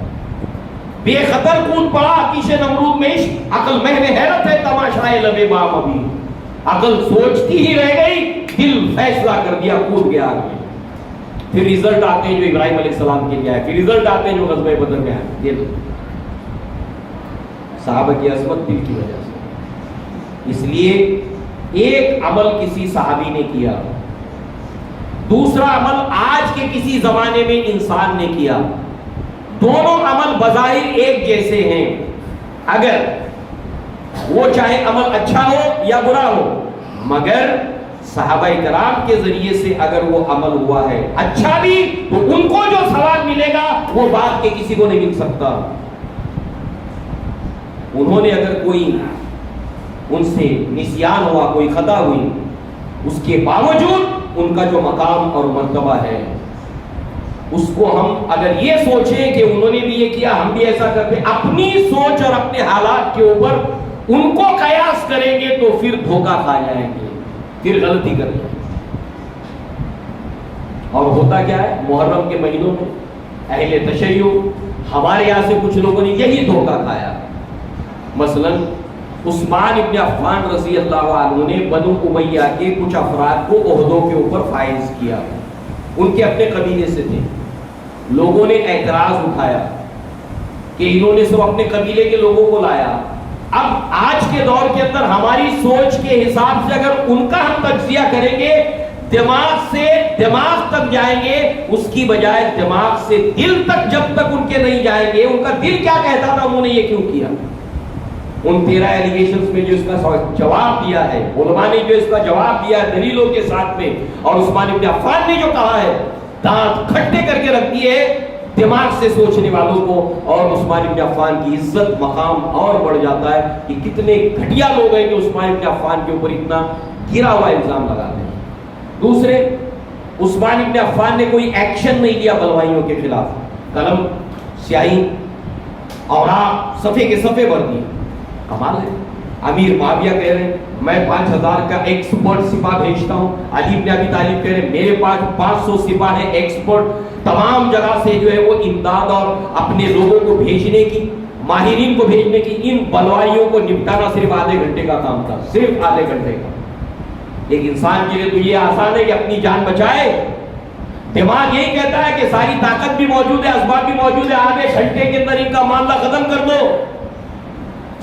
[SPEAKER 1] بے خطر کود پڑا آتش نمرود میں عشق، عقل محو حیرت ہے تماشائے لبے بام ابھی۔ عقل سوچتی ہی رہ گئی، دل فیصلہ کر دیا، کود گیا آگ میں۔ پھر ریزلٹ آتے ہیں جو ابراہیم علیہ السلام کے لیے آئے، پھر ریزلٹ آتے ہیں جو غزوہ بدر میں آئے۔ یہ دو صحابہ کی عظمت دل کی وجہ سے۔ اس لیے ایک عمل کسی صحابی نے کیا، دوسرا عمل آج کے کسی زمانے میں انسان نے کیا، دونوں عمل بظاہر ایک جیسے ہیں، اگر وہ چاہے عمل اچھا ہو یا برا ہو، مگر صحابہ کرام کے ذریعے سے اگر وہ عمل ہوا ہے اچھا بھی تو ان کو جو ثواب ملے گا وہ بعد کے کسی کو نہیں مل سکتا۔ انہوں نے اگر کوئی ان سے نسیان ہوا، کوئی خطا ہوئی، اس کے باوجود ان کا جو مقام اور مرتبہ ہے اس کو ہم اگر یہ سوچیں کہ انہوں نے بھی یہ کیا ہم بھی ایسا کرتے، اپنی سوچ اور اپنے حالات کے اوپر ان کو قیاس کریں گے تو پھر دھوکہ کھا جائیں گے، پھر غلطی کر جائیں گے۔ اور ہوتا کیا ہے، محرم کے مہینوں میں اہل تشیع ہمارے یہاں سے کچھ لوگوں نے یہی دھوکہ کھایا۔ مثلا عثمان ابن عفان رضی اللہ عنہ نے بنو امیہ کے کچھ افراد کو عہدوں کے اوپر فائز کیا، ان کے اپنے قبیلے سے تھے۔ لوگوں نے اعتراض اٹھایا کہ انہوں نے سب اپنے قبیلے کے لوگوں کو لایا۔ اب آج کے دور کے اندر ہماری سوچ کے حساب سے اگر ان کا ہم تجزیہ کریں گے، دماغ سے دماغ تک جائیں گے، اس کی بجائے دماغ سے دل تک جب تک ان کے نہیں جائیں گے، ان کا دل کیا کہتا تھا، انہوں نے یہ کیوں کیا۔ ان 13 ایلیگیشنز میں جو اس کا جواب دیا ہے، علماء نے جو اس کا جواب دیا ہے دلیلوں کے ساتھ میں، اور عثمان ابن عفان نے جو کہا ہے دانت کھٹے کر کے رکھ دیے دماغ سے سوچنے والوں کو، اور عثمان بن عفان کی عزت مقام اور بڑھ جاتا ہے کہ کتنے گھٹیا لوگ ہیں کہ عثمان بن عفان کے اوپر اتنا گرا ہوا الزام لگاتے ہیں۔ دوسرے، عثمان بن عفان نے کوئی ایکشن نہیں لیا بلوائیوں کے خلاف، قلم سیاہی اور آپ صفحے کے صفحے بھر دیے۔ کمال ہے۔ امیر معاویہ کہہ رہے ہیں میں 5000 کا ایکسپرٹ سپاہ بھیجتا ہوں، علی بن ابی طالب کہہ رہے ہیں میرے پاس 500 سپاہ ہیں ایکسپرٹ، تمام جگہ سے جو ہے وہ امداد اور اپنے لوگوں کو بھیجنے کی، ماہرین کو بھیجنے کی۔ ان بلوائیوں کو نپٹانا صرف آدھے گھنٹے کا کام تھا، صرف آدھے گھنٹے کا۔ ایک انسان کے لیے تو یہ آسان ہے کہ اپنی جان بچائے، دماغ یہی کہتا ہے کہ ساری طاقت بھی موجود ہے، اسباب بھی موجود ہے، آدھے گھنٹے کے اندر ان کا معاملہ ختم کر دو۔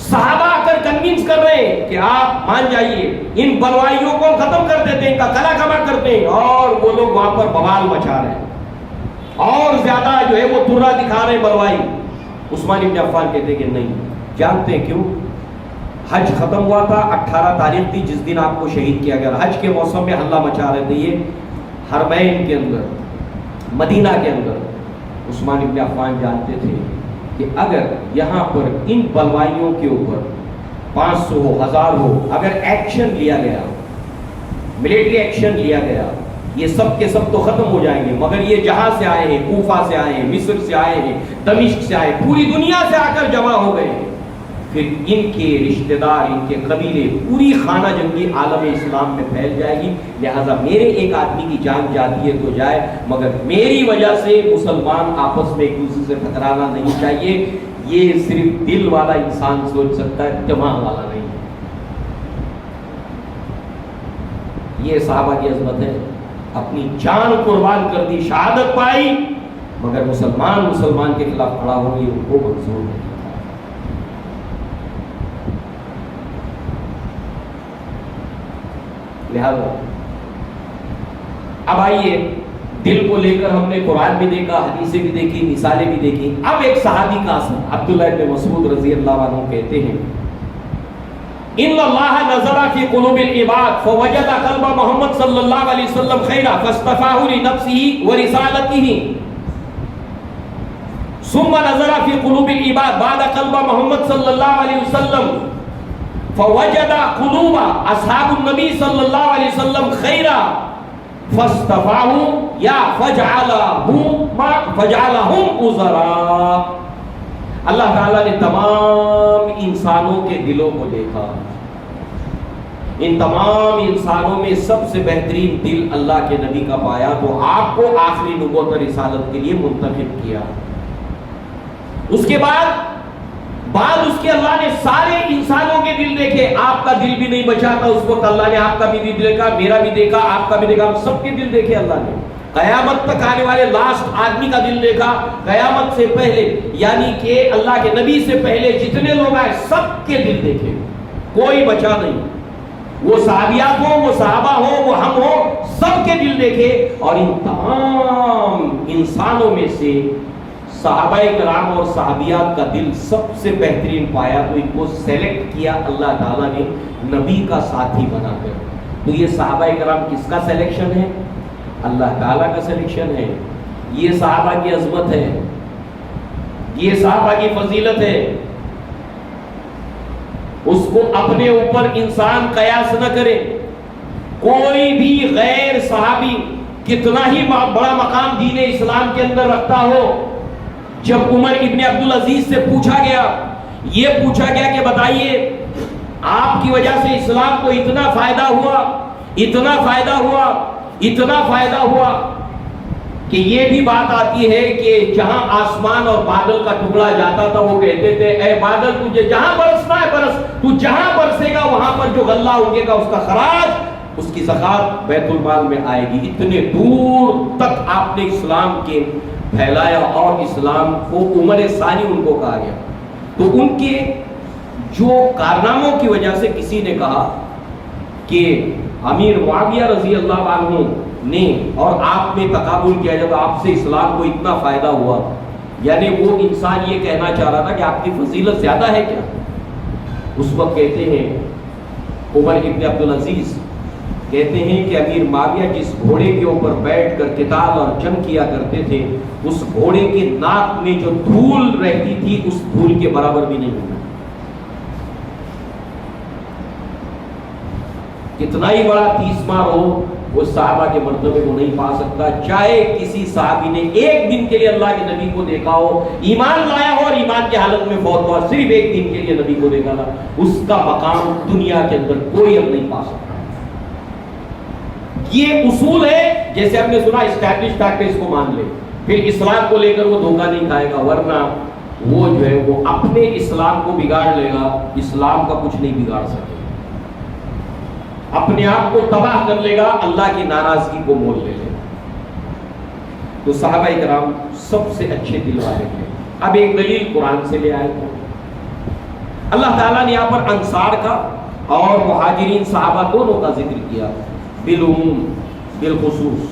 [SPEAKER 1] صحابہ آ کر کنوینس کر رہے ہیں کہ آپ مان جائیے، ان بلوائیوں کو ختم کر دیتے ہیں، ان کا کلا کما کرتے ہیں، اور وہ لوگ وہاں پر بوال مچا رہے ہیں اور زیادہ جو ہے وہ درہ دکھا رہے ہیں بلوائی۔ عثمان بن عفان کہتے کہ نہیں، جانتے ہیں کیوں؟ حج ختم ہوا تھا، 18 تاریخ تھی جس دن آپ کو شہید کیا گیا، حج کے موسم میں ہلہ مچا رہے تھے یہ حرمین کے اندر، مدینہ کے اندر۔ عثمان بن عفان جانتے تھے کہ اگر یہاں پر ان بلوائیوں کے اوپر 500 ہو، 1000 ہو، اگر ایکشن لیا گیا، ملٹری ایکشن لیا گیا، یہ سب کے سب تو ختم ہو جائیں گے، مگر یہ جہاں سے آئے ہیں، کوفہ سے آئے ہیں، مصر سے آئے ہیں، دمشق سے آئے، پوری دنیا سے آ کر جمع ہو گئے ہیں، پھر ان کے رشتہ دار، ان کے قبیلے، پوری خانہ جنگی عالم اسلام میں پھیل جائے گی۔ لہذا میرے ایک آدمی کی جان جاتی ہے تو جائے، مگر میری وجہ سے مسلمان آپس میں ایک دوسرے سے ٹکرانا نہیں چاہیے۔ یہ صرف دل والا انسان سوچ سکتا ہے، دماغ والا نہیں۔ یہ صحابہ کی عظمت ہے، اپنی جان قربان کر دی، شہادت پائی، مگر مسلمان کے خلاف کھڑا ہو، یہ ان کو منظور نہیں۔ لہذا اب آئیے، دل کو لے کر ہم نے قرآن بھی دیکھا، حدیثیں بھی دیکھی، مثالیں بھی دیکھی۔ اب ایک صحابی کا اثر، عبداللہ بن مسعود رضی اللہ عنہ کہتے ہیں ان اللہ نظر فی قلوب العباد فوجد قلب محمد صلی اللہ علیہ وسلم خیرا فاصطفاه لنفسه ورسالته، ثم نظر فی قلوب العباد بعد قلب محمد صلی اللہ علیہ وسلم فوجد قلوب اصحاب النبی صلی اللہ علیہ وسلم خیرا فاصطفاه یا فجعلهم وزراء۔ اللہ تعالیٰ نے تمام انسانوں کے دلوں کو دیکھا، ان تمام انسانوں میں سب سے بہترین دل اللہ کے نبی کا پایا، تو آپ کو آخری نبوت اور رسالت کے لیے منتخب کیا۔ اس کے بعد اس کے اللہ نے سارے انسانوں کے دل دیکھے، آپ کا دل بھی نہیں بچا تھا اس وقت، اللہ نے آپ کا بھی دل دیکھا، میرا بھی دیکھا، آپ کا بھی دیکھا، سب کے دل دیکھے اللہ نے۔ قیامت تک آنے والے لاسٹ آدمی کا دل دیکھا، قیامت سے پہلے یعنی کہ اللہ کے نبی سے پہلے جتنے لوگ آئے سب کے دل دیکھے، کوئی بچا نہیں، وہ صحابیات ہوں، وہ صحابہ ہوں، وہ ہم ہوں، سب کے دل دیکھے، اور ان تمام انسانوں میں سے صحابہ کرام اور صحابیات کا دل سب سے بہترین پایا، تو ان کو سیلیکٹ کیا اللہ تعالیٰ نے نبی کا ساتھی بنا کر۔ تو یہ صحابہ کرام کس کا سلیکشن ہے؟ اللہ تعالیٰ کا سلیکشن ہے۔ یہ صحابہ کی عظمت ہے، یہ صحابہ کی فضیلت ہے۔ اس کو اپنے اوپر انسان قیاس نہ کرے۔ کوئی بھی غیر صحابی کتنا ہی بڑا مقام دین اسلام کے اندر رکھتا ہو، جب عمر ابن عبدالعزیز سے پوچھا گیا، یہ پوچھا گیا کہ بتائیے آپ کی وجہ سے اسلام کو اتنا فائدہ ہوا، اتنا فائدہ ہوا، اتنا فائدہ ہوا، کہ یہ بھی بات آتی ہے کہ جہاں آسمان اور بادل کا ٹکڑا جاتا تھا وہ کہتے تھے اے بادل تجھے جہاں برسنا ہے برس، تو جہاں برسے گا وہاں پر جو غلہ اگے گا اس کا خراج، اس کی زکات بیت المال میں آئے گی۔ اتنے دور تک آپ نے اسلام کے پھیلایا، اور اسلام کو عمر ثانی ان کو کہا گیا۔ تو ان کے جو کارناموں کی وجہ سے کسی نے کہا کہ امیر معاویہ رضی اللہ عنہ نے اور آپ نے تقابل کیا جب آپ سے اسلام کو اتنا فائدہ ہوا، یعنی وہ انسان یہ کہنا چاہ رہا تھا کہ آپ کی فضیلت زیادہ ہے کیا؟ اس وقت کہتے ہیں عمر ابن عبدالعزیز کہتے ہیں کہ امیر معاویہ جس گھوڑے کے اوپر بیٹھ کر قتال اور جنگ کیا کرتے تھے اس گھوڑے کے ناک میں جو دھول رہتی تھی اس دھول کے برابر بھی نہیں ہوتا. کتنا ہی بڑا تیسمار ہو وہ صحابہ کے مرتبے کو نہیں پا سکتا. چاہے کسی صحابی نے ایک دن کے لیے اللہ کے نبی کو دیکھا ہو, ایمان لایا ہو اور ایمان کی حالت میں فوت ہوا, صرف ایک دن کے لیے نبی کو دیکھا تھا, اس کا مقام دنیا کے اندر کوئی اب نہیں پا سکتا. یہ اصول ہے, جیسے ہم نے سنا اسٹیبلش فیکٹ ہے, اس کو مان لے, پھر اسلام کو لے کر وہ دھوکہ نہیں کھائے گا, ورنہ وہ جو ہے وہ اپنے اسلام کو بگاڑ لے گا, اسلام کا کچھ نہیں بگاڑ سکے, اپنے آپ کو تباہ کر لے گا, اللہ کی ناراضگی کو مول لے لے گا. تو صحابہ کرام سب سے اچھے دل والے تھے. اب ایک دلیل قرآن سے لے آئے تھے. اللہ تعالیٰ نے یہاں پر انصار کا اور مہاجرین صحابہ دونوں کا ذکر کیا, بالعموم بالخصوص.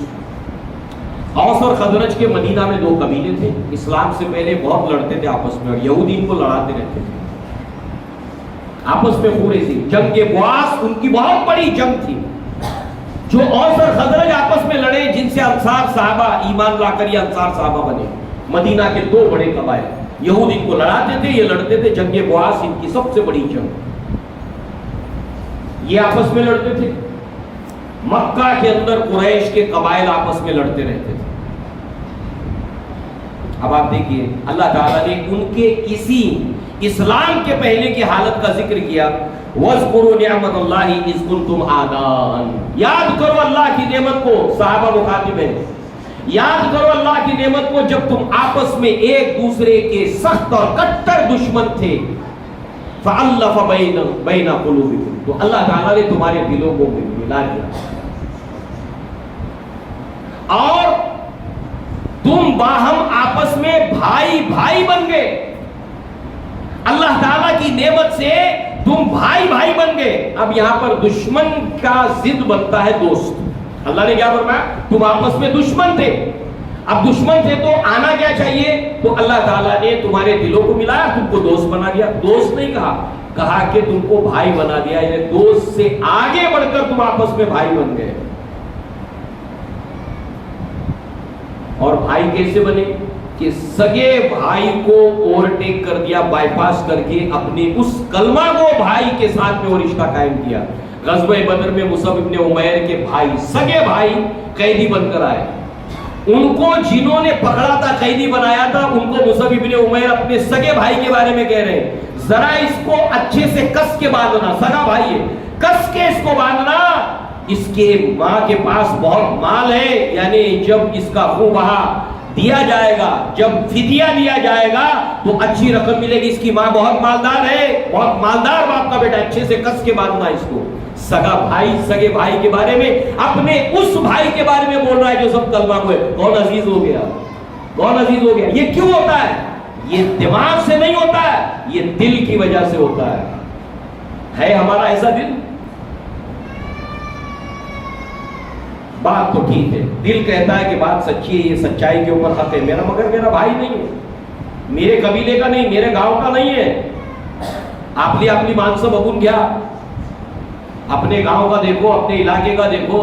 [SPEAKER 1] اوس اور خزرج کے مدینہ میں دو قبیلے تھے, اسلام سے پہلے بہت لڑتے تھے آپس میں, اور یہودی ان کو لڑاتے رہتے تھے آپس میں. پورے سی جنگ کے بواس ان کی بہت بڑی جنگ تھی, جو اوس اور خزرج آپس میں لڑے, جن سے انصار صحابہ ایمان لا کر یہ انصار صحابہ بنے. مدینہ کے دو بڑے قبائل, یہود ان کو لڑاتے تھے, یہ لڑتے تھے. جنگ بواس ان کی سب سے بڑی جنگ, یہ آپس میں لڑتے تھے. مکہ کے اندر قریش کے قبائل آپس میں لڑتے رہتے تھے. اب آپ دیکھیے اللہ تعالیٰ نے ان کے اسی اسلام کے پہلے کی حالت کا ذکر کیا. وَاذْكُرُوا نِعْمَةَ اللَّهِ إِذْ كُنْتُمْ أَعْدَاءً, یاد کرو اللہ کی نعمت کو. صحابہ مخاطب ہیں, یاد کرو اللہ کی نعمت کو جب تم آپس میں ایک دوسرے کے سخت اور کٹر دشمن تھے. فَأَلَّفَ بَيْنَ قُلُوبِكُمْ, تو اللہ تعالیٰ نے تمہارے دلوں کو ملا دیا, اور تم باہم آپس میں بھائی بھائی بن گئے. اللہ تعالیٰ کی نعمت سے تم بھائی بھائی بن گئے. اب یہاں پر دشمن کا ضد بنتا ہے دوست. اللہ نے کیا فرمایا, تم آپس میں دشمن تھے. اب دشمن تھے تو آنا کیا چاہیے, تو اللہ تعالیٰ نے تمہارے دلوں کو ملایا, تم کو دوست بنا دیا. دوست نہیں کہا کہ تم کو بھائی بنا دیا, یعنی دوست سے آگے بڑھ کر تم آپس میں بھائی بن گئے. اور بھائی کیسے بنے کہ سگے بھائی کو اوورٹیک کر دیا, بائی پاس کر کے اپنے اس کلمہ کو بھائی کے ساتھ میں وہ رشتہ قائم کیا. غزوہ بدر میں مصعب ابن عمیر کے بھائی, سگے بھائی قیدی بن کر آئے. ان کو جنہوں نے پکڑا تھا, قیدی بنایا تھا, ان کو مصعب ابن عمیر اپنے سگے بھائی کے بارے میں کہہ رہے ہیں, ذرا اس کو اچھے سے کس کے باندھنا. سگا بھائی ہے, کس کے اس کو باندھنا, اس کے ماں کے پاس بہت مال ہے, یعنی جب اس کا خون بہا دیا جائے گا, جب فدیہ دیا جائے گا تو اچھی رقم ملے گی. اس کی ماں بہت مالدار ہے, بہت مالدار باپ کا بیٹا, اچھے سے کس کے باندھنا اس کو. سگا بھائی سگے بھائی کے بارے میں, اپنے اس بھائی کے بارے میں بول رہا ہے جو سب کلمہ کو ہے. کون عزیز ہو گیا, کون عزیز ہو گیا. یہ کیوں ہوتا ہے, یہ دماغ سے نہیں ہوتا ہے, یہ دل کی وجہ سے ہوتا ہے. ہے ہمارا ایسا دل؟ بات تو ٹھیک ہے, دل کہتا ہے کہ بات سچی ہے, یہ سچائی کے اوپر حق ہے میرا, مگر میرا بھائی نہیں ہے, میرے قبیلے کا نہیں, میرے گاؤں کا نہیں ہے. اپنی مانسب اگن گیا, اپنے گاؤں کا دیکھو, اپنے علاقے کا دیکھو,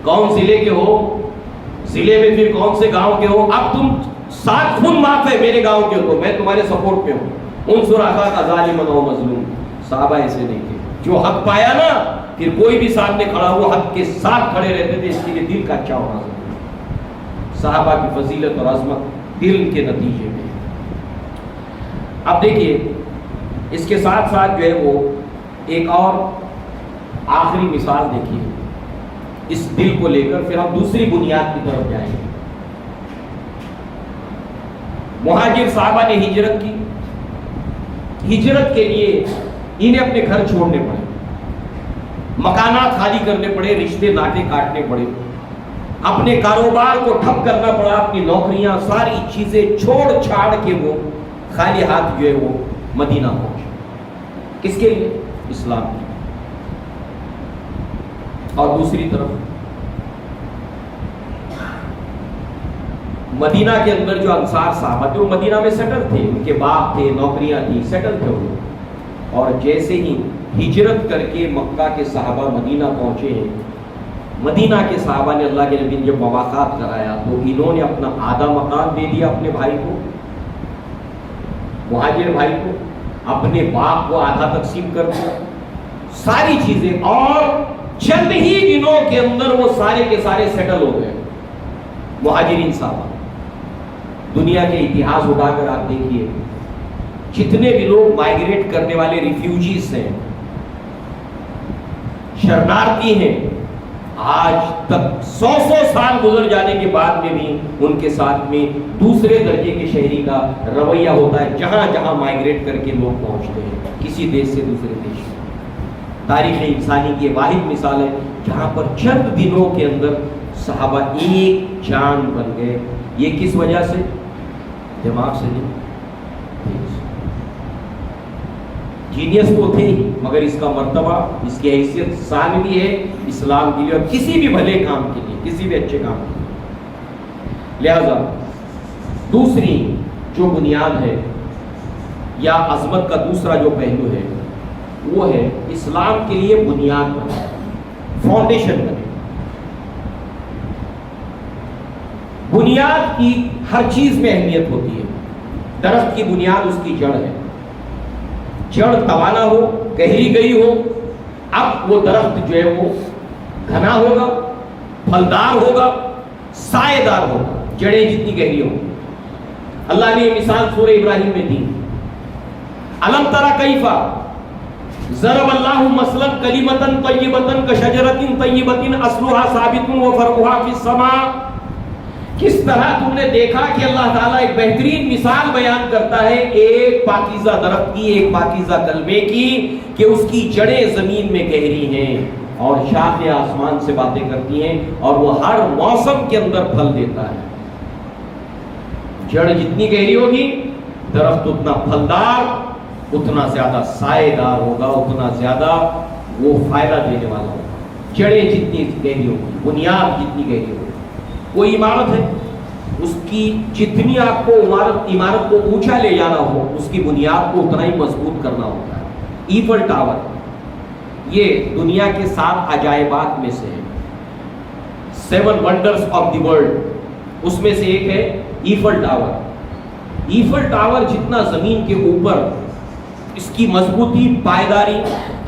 [SPEAKER 1] کون ضلع کے ہو, ضلع میں پھر کون سے گاؤں کے ہو. اب تم 7 خون معاف ہے میرے گاؤں کے ہو, میں تمہارے سپورٹ پہ ہوں. انصر اخاک ظالما و مظلوم. صحابہ ایسے نہیں تھے, جو حق پایا نا پھر کوئی بھی سامنے کھڑا ہوا حق کے ساتھ کھڑے رہتے تھے. اس کے لیے دل کا اچھا ہونا ضروری. صحابہ کی فضیلت اور عظمت دل کے نتیجے میں. اب دیکھیے اس کے ساتھ ساتھ جو ہے وہ ایک اور آخری مثال دیکھیے اس دل کو لے کر, پھر ہم دوسری بنیاد کی طرف جائیں گے. مہاجر صحابہ نے ہجرت کی. ہجرت کے لیے انہیں اپنے گھر چھوڑنے پڑے, مکانات خالی کرنے پڑے, رشتے ناطے کاٹنے پڑے, اپنے کاروبار کو ٹھپ کرنا پڑا, اپنی نوکریاں ساری چیزیں چھوڑ چھاڑ کے وہ خالی ہاتھ جو ہے وہ مدینہ پہنچے. کس کے لیے؟ اسلام کے. اور دوسری طرف مدینہ کے اندر جو انصار صحابہ تھے وہ مدینہ میں سیٹل تھے, ان کے باپ تھے, نوکریاں تھیں, سیٹل تھے وہ. اور جیسے ہی ہجرت کر کے مکہ کے صحابہ مدینہ پہنچے ہیں
[SPEAKER 2] مدینہ کے صحابہ نے اللہ کے نبی نے جب مواقعات کرایا تو انہوں نے اپنا آدھا مکان دے دیا اپنے بھائی کو، مہاجر بھائی کو، اپنے باپ کو آدھا تقسیم کر دیا، ساری چیزیں، اور چند ہی دنوں کے اندر وہ سارے کے سارے سیٹل ہو گئے مہاجرین صحابہ۔ دنیا کے اتہاس اٹھا کر آپ دیکھیے جتنے بھی لوگ مائگریٹ کرنے والے ریفیوجیز ہیں، شرنارتی ہیں، آج تک 100 سال گزر جانے کے بعد میں بھی ان کے ساتھ میں دوسرے درجے کے شہری کا رویہ ہوتا ہے جہاں جہاں مائگریٹ کر کے لوگ پہنچتے ہیں کسی دیش سے دوسرے دیش میں۔ تاریخ انسانی کی واحد مثال ہے جہاں پر چند دنوں کے اندر صحابہ ایک جان بن گئے۔ یہ کس وجہ سے؟ دماغ سے نہیں، جینیس تو تھے مگر اس کا مرتبہ، اس کی حیثیت ثانوی ہے اسلام کے لیے اور کسی بھی بھلے کام کے لیے، کسی بھی اچھے کام کے لیے۔ لہذا دوسری جو بنیاد ہے یا عظمت کا دوسرا جو پہلو ہے وہ ہے اسلام کے لیے بنیاد بنے، فاؤنڈیشن بنے۔ بنیاد کی ہر چیز میں اہمیت ہوتی ہے۔ درخت کی بنیاد اس کی جڑ ہے، جڑ توانا ہو، گہری گئی ہو، اب وہ درخت جو ہے وہ گھنا ہوگا، پھلدار ہوگا، سائے دار ہوگا، جڑیں جتنی گہری ہوں۔ اللہ نے یہ مثال سورہ ابراہیم میں دی، الم تری کیف ضرب اللہ مثلا کلمۃ طیبۃ کشجرۃ طیبۃ اصلھا ثابت وفرعھا فی السماء۔ کس طرح تم نے دیکھا کہ اللہ تعالیٰ ایک بہترین مثال بیان کرتا ہے ایک پاکیزہ درخت کی، ایک پاکیزہ کلمے کی، کہ اس کی جڑیں زمین میں گہری ہیں اور شاخیں آسمان سے باتیں کرتی ہیں اور وہ ہر موسم کے اندر پھل دیتا ہے۔ جڑ جتنی گہری ہوگی درخت اتنا پھلدار، اتنا زیادہ سائے دار ہوگا، اتنا زیادہ وہ فائدہ دینے والا ہوگا۔ جڑیں جتنی گہری ہوگی، بنیاد جتنی گہری ہوگی۔ کوئی عمارت ہے، اس کی جتنی آپ کو عمارت کو اونچا لے جانا ہو اس کی بنیاد کو اتنا ہی مضبوط کرنا ہوتا ہے۔ ایفل ٹاور یہ دنیا کے 7 عجائبات میں سے ہے، 7 ونڈرز آف دی ورلڈ، اس میں سے ایک ہے ایفل ٹاور۔ ایفل ٹاور جتنا زمین کے اوپر، اس کی مضبوطی پائیداری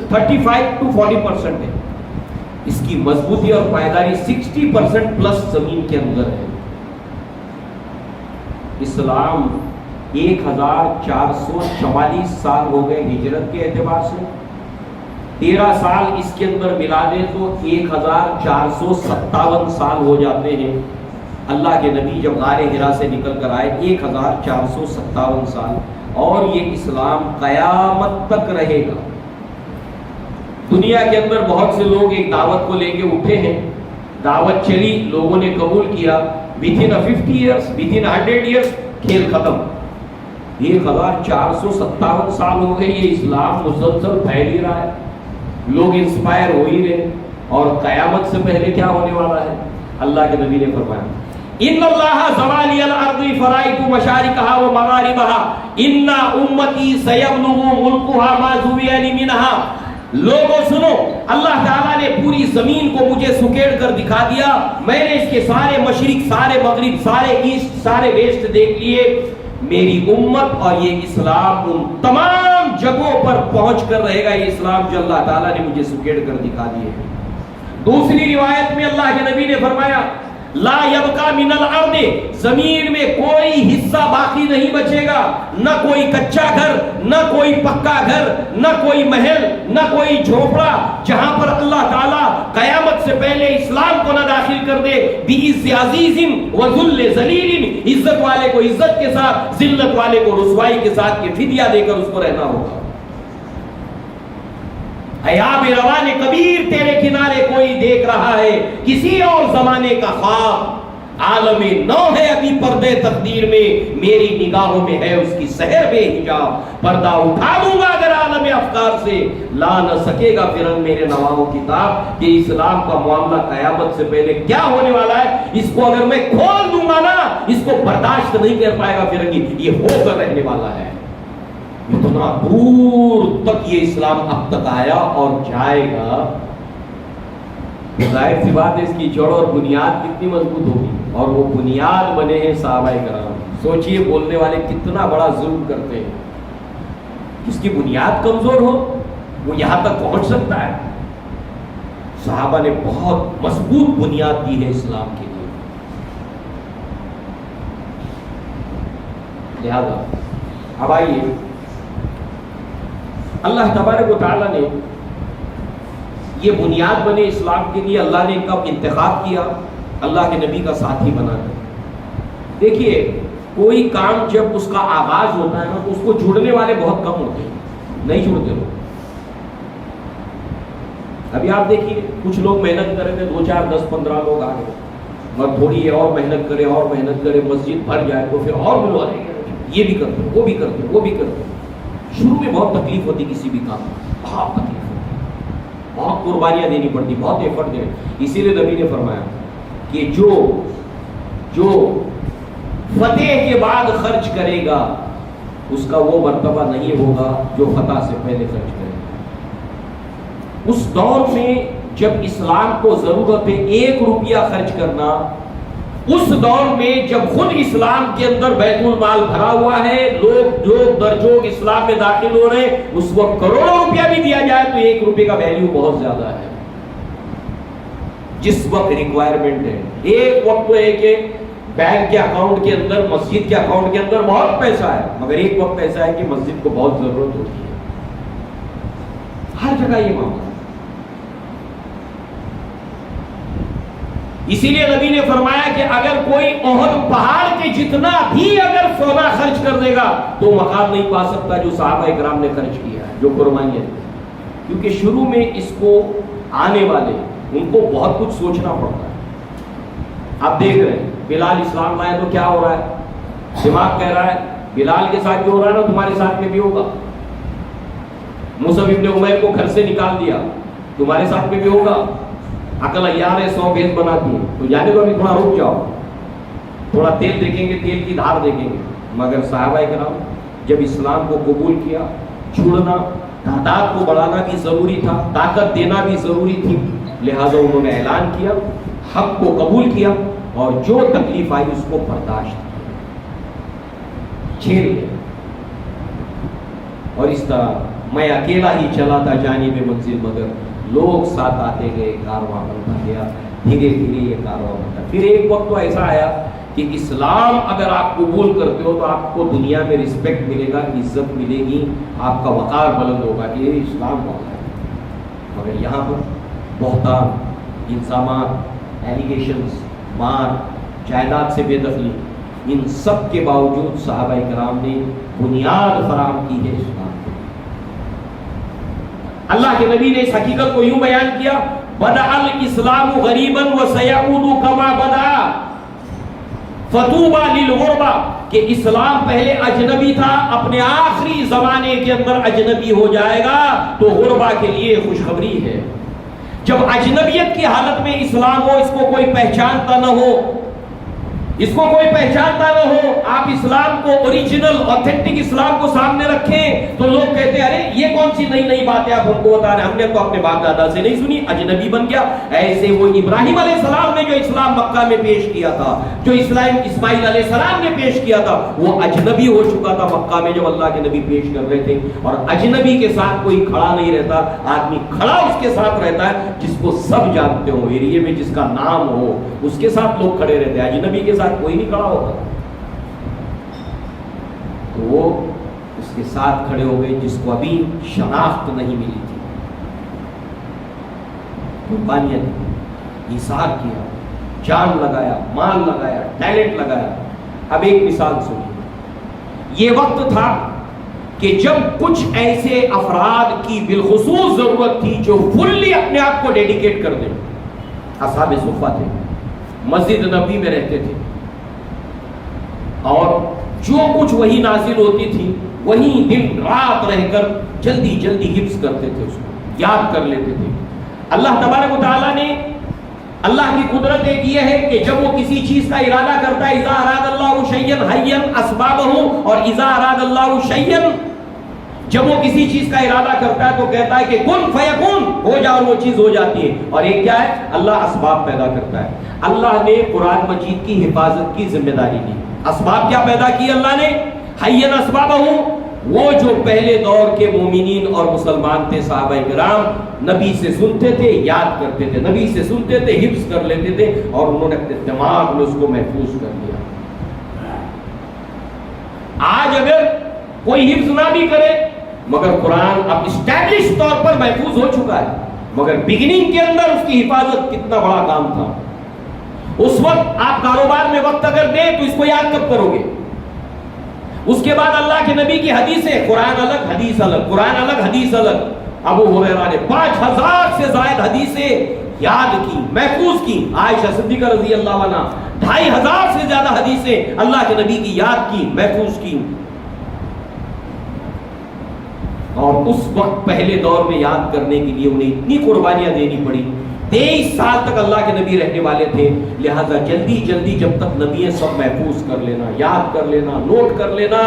[SPEAKER 2] 35 to 40% ہے، اس کی مضبوطی اور پائیداری 60% پلس زمین کے اندر ہے۔ اسلام 1444 سال ہو گئے ہجرت کے اعتبار سے، 13 سال اس کے اندر ملا دیں تو 1457 سال ہو جاتے ہیں۔ اللہ کے نبی جب غار حرا سے نکل کر آئے 1457 سال، اور یہ اسلام قیامت تک رہے گا۔ دنیا کے اندر بہت سے لوگ ایک دعوت کو لے کے اٹھے ہیں، دعوت چلی، لوگوں نے قبول کیا، within 50 years within 100 years کھیل ختم۔ 1457 سال ہو گئے یہ اسلام مسلسل پھیل ہی رہا ہے، لوگ انسپائر ہو ہی رہے، اور قیامت سے پہلے کیا ہونے والا ہے؟ اللہ کے نبی نے فرمایا ان اللہ زوالی الارض فرائض مشارقها ومغاربها ان امتی سیبلغ ملکها ما زوی لی منها۔ لوگوں سنو، اللہ تعالیٰ نے پوری زمین کو مجھے سکیڑ کر دکھا دیا، میں نے اس کے سارے مشرق، سارے مغرب، سارے ایسٹ، سارے ویسٹ دیکھ لیے۔ میری امت اور یہ اسلام ان تمام جگہوں پر پہنچ کر رہے گا، یہ اسلام جو اللہ تعالیٰ نے مجھے سکیڑ کر دکھا دیے۔ دوسری روایت میں اللہ کے نبی نے فرمایا لا یبقى من الارض، زمین میں کوئی حصہ باقی نہیں بچے گا، نہ کوئی کچا گھر، نہ کوئی پکا گھر، نہ کوئی محل، نہ کوئی جھوپڑا، جہاں پر اللہ تعالیٰ قیامت سے پہلے اسلام کو نہ داخل کر دے۔ بعز عزیز وذل ذلیل، عزت والے کو عزت کے ساتھ، ذلت والے کو رسوائی کے ساتھ کہ فدیہ دے کر اس کو رہنا ہوگا۔ اے آب روان کبیر، تیرے کنارے کوئی دیکھ رہا ہے کسی اور زمانے کا خواب، عالم نو ہے ابھی پردے تقدیر میں، میری نگاہوں میں ہے اس کی سحر بے حجاب، پردہ اٹھا دوں گا اگر عالم افکار سے، لا نہ سکے گا پھر میرے نواؤں کتاب کہ اسلام کا معاملہ قیامت سے پہلے کیا ہونے والا ہے، اس کو اگر میں کھول دوں گا نا، اس کو برداشت نہیں کر پائے گا پھر یہ ہو کر رہنے والا ہے۔ اتنا دور تک یہ اسلام اب تک آیا اور جائے گا۔ ظاہر سی بات ہے اس کی جڑ اور بنیاد کتنی مضبوط ہوگی، اور وہ بنیاد بنے ہیں صحابہ کرام۔ سوچئے بولنے والے کتنا بڑا ظلم کرتے ہیں، جس کی بنیاد کمزور ہو وہ یہاں تک پہنچ سکتا ہے۔ صحابہ نے بہت مضبوط بنیاد دی ہے اسلام کے لیے، لہذا اب آئیے اللہ تبارک و تعالیٰ نے یہ بنیاد بنے اسلام کے لیے، اللہ نے کب انتخاب کیا؟ اللہ کے نبی کا ساتھی بنا کر۔ دیکھیے کوئی کام جب اس کا آغاز ہوتا ہے نا تو اس کو جڑنے والے بہت کم ہوتے ہیں، نہیں جڑتے لوگ۔ ابھی آپ دیکھیے کچھ لوگ محنت کریں گے، 2 4 10 15 لوگ آ گئے، اور تھوڑی اور محنت کرے اور محنت کرے، مسجد بھر جائے تو پھر اور بلوا رہے ہیں، یہ بھی کرتے وہ بھی کرتے وہ بھی کرتے۔ شروع میں بہت تکلیف ہوتی کسی بھی کام میں، بہت تکلیف ہوتی، بہت قربانیاں دینی پڑتی، بہت ایفرٹ دینے۔ اسی لیے نبی نے فرمایا کہ جو فتح کے بعد خرچ کرے گا اس کا وہ مرتبہ نہیں ہوگا جو فتح سے پہلے خرچ کرے گا۔ اس دور میں جب اسلام کو ضرورت ہے 1 روپیہ خرچ کرنا، اس دور میں جب خود اسلام کے اندر بیت المال بھرا ہوا ہے، لوگ درجوگ اسلام میں داخل ہو رہے ہیں، اس وقت کروڑوں روپیہ بھی دیا جائے تو 1 روپے کا ویلیو بہت زیادہ ہے۔ جس وقت ریکوائرمنٹ ہے، ایک وقت تو ہے کہ بینک کے اکاؤنٹ کے اندر، مسجد کے اکاؤنٹ کے اندر بہت پیسہ ہے، مگر ایک وقت ایسا ہے کہ مسجد کو بہت ضرورت ہوتی ہے۔ ہر جگہ یہ معاملہ ہے۔ اسی لیے نبی نے فرمایا کہ اگر کوئی احد پہاڑ کے جتنا بھی اگر سونا خرچ کر دے گا تو مقام نہیں پا سکتا جو صحابہ اکرام نے خرچ کیا ہے، جو قربانیاں دی۔ کیونکہ شروع میں اس کو آنے والے ان کو بہت کچھ سوچنا پڑتا ہے۔ آپ دیکھ رہے ہیں بلال اسلام لائے تو کیا ہو رہا ہے، دماغ کہہ رہا ہے بلال کے ساتھ جو ہو رہا ہے نا تمہارے ساتھ میں بھی ہوگا۔ مصعب ابن عمیر کو گھر سے نکال دیا، تمہارے ساتھ میں بھی ہوگا۔ عقل عیار ہے 100 بھیس بناتی ہے، تو جانے دو ابھی تھوڑا رک جاؤ، تھوڑا تیل دیکھیں گے، تیل کی دھار دیکھیں گے۔ مگر صحابہ کرام جب اسلام کو قبول کیا، چھوڑنا، تعداد کو بڑھانا بھی ضروری تھا، طاقت دینا بھی ضروری تھی، لہذا انہوں نے اعلان کیا، حق کو قبول کیا اور جو تکلیف آئی اس کو برداشت جھیل لیا۔ اور اس طرح میں اکیلا ہی چلا تھا جانب منزل، مگر لوگ ساتھ آتے گئے، کارواں بنتا گیا، دھیرے دھیرے یہ کارواں بنتا۔ پھر ایک وقت تو ایسا آیا کہ اسلام اگر آپ قبول کرتے ہو تو آپ کو دنیا میں رسپیکٹ ملے گا، عزت ملے گی، آپ کا وقار بلند ہوگا کہ یہ اسلام کون ہے۔ مگر یہاں پر بہتان، الزامات، ایلیگیشنز، مار، جائیداد سے بے دخلی، ان سب کے باوجود صحابہ کرام نے بنیاد فراہم کی ہے اسلام۔ اللہ کے نبی نے اس حقیقت کو یوں بیان کیا، بدأ الاسلام غریبا وسیعود کما بدأ فطوبى للغربا، کہ اسلام پہلے اجنبی تھا، اپنے آخری زمانے کے اندر اجنبی ہو جائے گا، تو غربا کے لیے خوشخبری ہے۔ جب اجنبیت کی حالت میں اسلام ہو، اس کو کوئی پہچانتا نہ ہو، اس کو کوئی پہچانتا نہ ہو، آپ اسلام کو اوریجنل آتھینٹک اسلام کو سامنے رکھیں تو لوگ کہتے ہیں ارے یہ کون سی نئی نئی باتیں آپ ہم کو بتا رہے ہیں، ہم نے تو اپنے باپ دادا سے نہیں سنی، اجنبی بن گیا۔ ایسے وہ ابراہیم علیہ السلام نے جو اسلام مکہ میں پیش کیا تھا، جو اسلام اسماعیل علیہ السلام نے پیش کیا تھا، وہ اجنبی ہو چکا تھا مکہ میں جب اللہ کے نبی پیش کر رہے تھے۔ اور اجنبی کے ساتھ کوئی کھڑا نہیں رہتا، آدمی کھڑا اس کے ساتھ رہتا ہے جس کو سب جانتے ہو، ایریے میں جس کا نام ہو، اس کے ساتھ لوگ کھڑے رہتے ہیں، اجنبی کے ساتھ کوئی نہیں کھڑا ہوتا۔ تو وہ اس کے ساتھ کھڑے ہو گئے جس کو ابھی شناخت نہیں ملی تھی، قربانیاں دی، ایثار کیا، جان لگایا، مال لگایا، ٹیلنٹ لگایا۔ اب ایک مثال سنیے، یہ وقت تھا کہ جب کچھ ایسے افراد کی بالخصوص ضرورت تھی جو فلی اپنے آپ کو ڈیڈیکیٹ کر دیں۔ اصحاب صفہ تھے، مسجد نبی میں رہتے تھے، اور جو کچھ وہی نازل ہوتی تھی وہیں دن رات رہ کر جلدی جلدی حفظ کرتے تھے، اس کو یاد کر لیتے تھے۔ اللہ تبارک و تعالیٰ نے، اللہ کی قدرت ایک یہ ہے کہ جب وہ کسی چیز کا ارادہ کرتا ہے، اذا اراد اللہ شیئا حیا اسبابہ، اور اذا اراد اللہ شیئا جب وہ کسی چیز کا ارادہ کرتا ہے تو کہتا ہے کہ کن فیکون، ہو جا، اور وہ چیز ہو جاتی ہے۔ اور ایک کیا ہے؟ اللہ اسباب پیدا کرتا ہے۔ اللہ نے قرآن مجید کی حفاظت کی ذمہ داری دی۔ اسباب کیا پیدا کی اللہ نے؟ حین اسبابہ، وہ جو پہلے دور کے مومنین اور مسلمان تھے، صحابہ کرام، نبی سے سنتے تھے، یاد کرتے تھے، نبی سے سنتے تھے، حفظ کر لیتے تھے، اور انہوں نے اپنے دماغ میں اس کو محفوظ کر لیا۔ آج اگر کوئی حفظ نہ بھی کرے مگر قرآن اب اسٹیبلش طور پر محفوظ ہو چکا ہے، مگر بگننگ کے اندر اس کی حفاظت کتنا بڑا کام تھا۔ اس وقت آپ کاروبار میں وقت اگر دیں تو اس کو یاد کب کرو گے؟ اس کے بعد اللہ کے نبی کی حدیثیں، قرآن الگ حدیث الگ، قرآن الگ حدیث الگ۔ ابو ہریرہ نے 5000 سے زائد حدیثیں یاد کی، محفوظ کی۔ عائشہ صدیقہ رضی اللہ عنہ 2500 سے زیادہ حدیثیں اللہ کے نبی کی یاد کی، محفوظ کی۔ اور اس وقت پہلے دور میں یاد کرنے کے لیے انہیں اتنی قربانیاں دینی پڑی۔ 23 سال تک اللہ کے نبی رہنے والے تھے، لہذا جلدی جلدی جب تک نبی ہے سب محفوظ کر لینا، یاد کر لینا، نوٹ کر لینا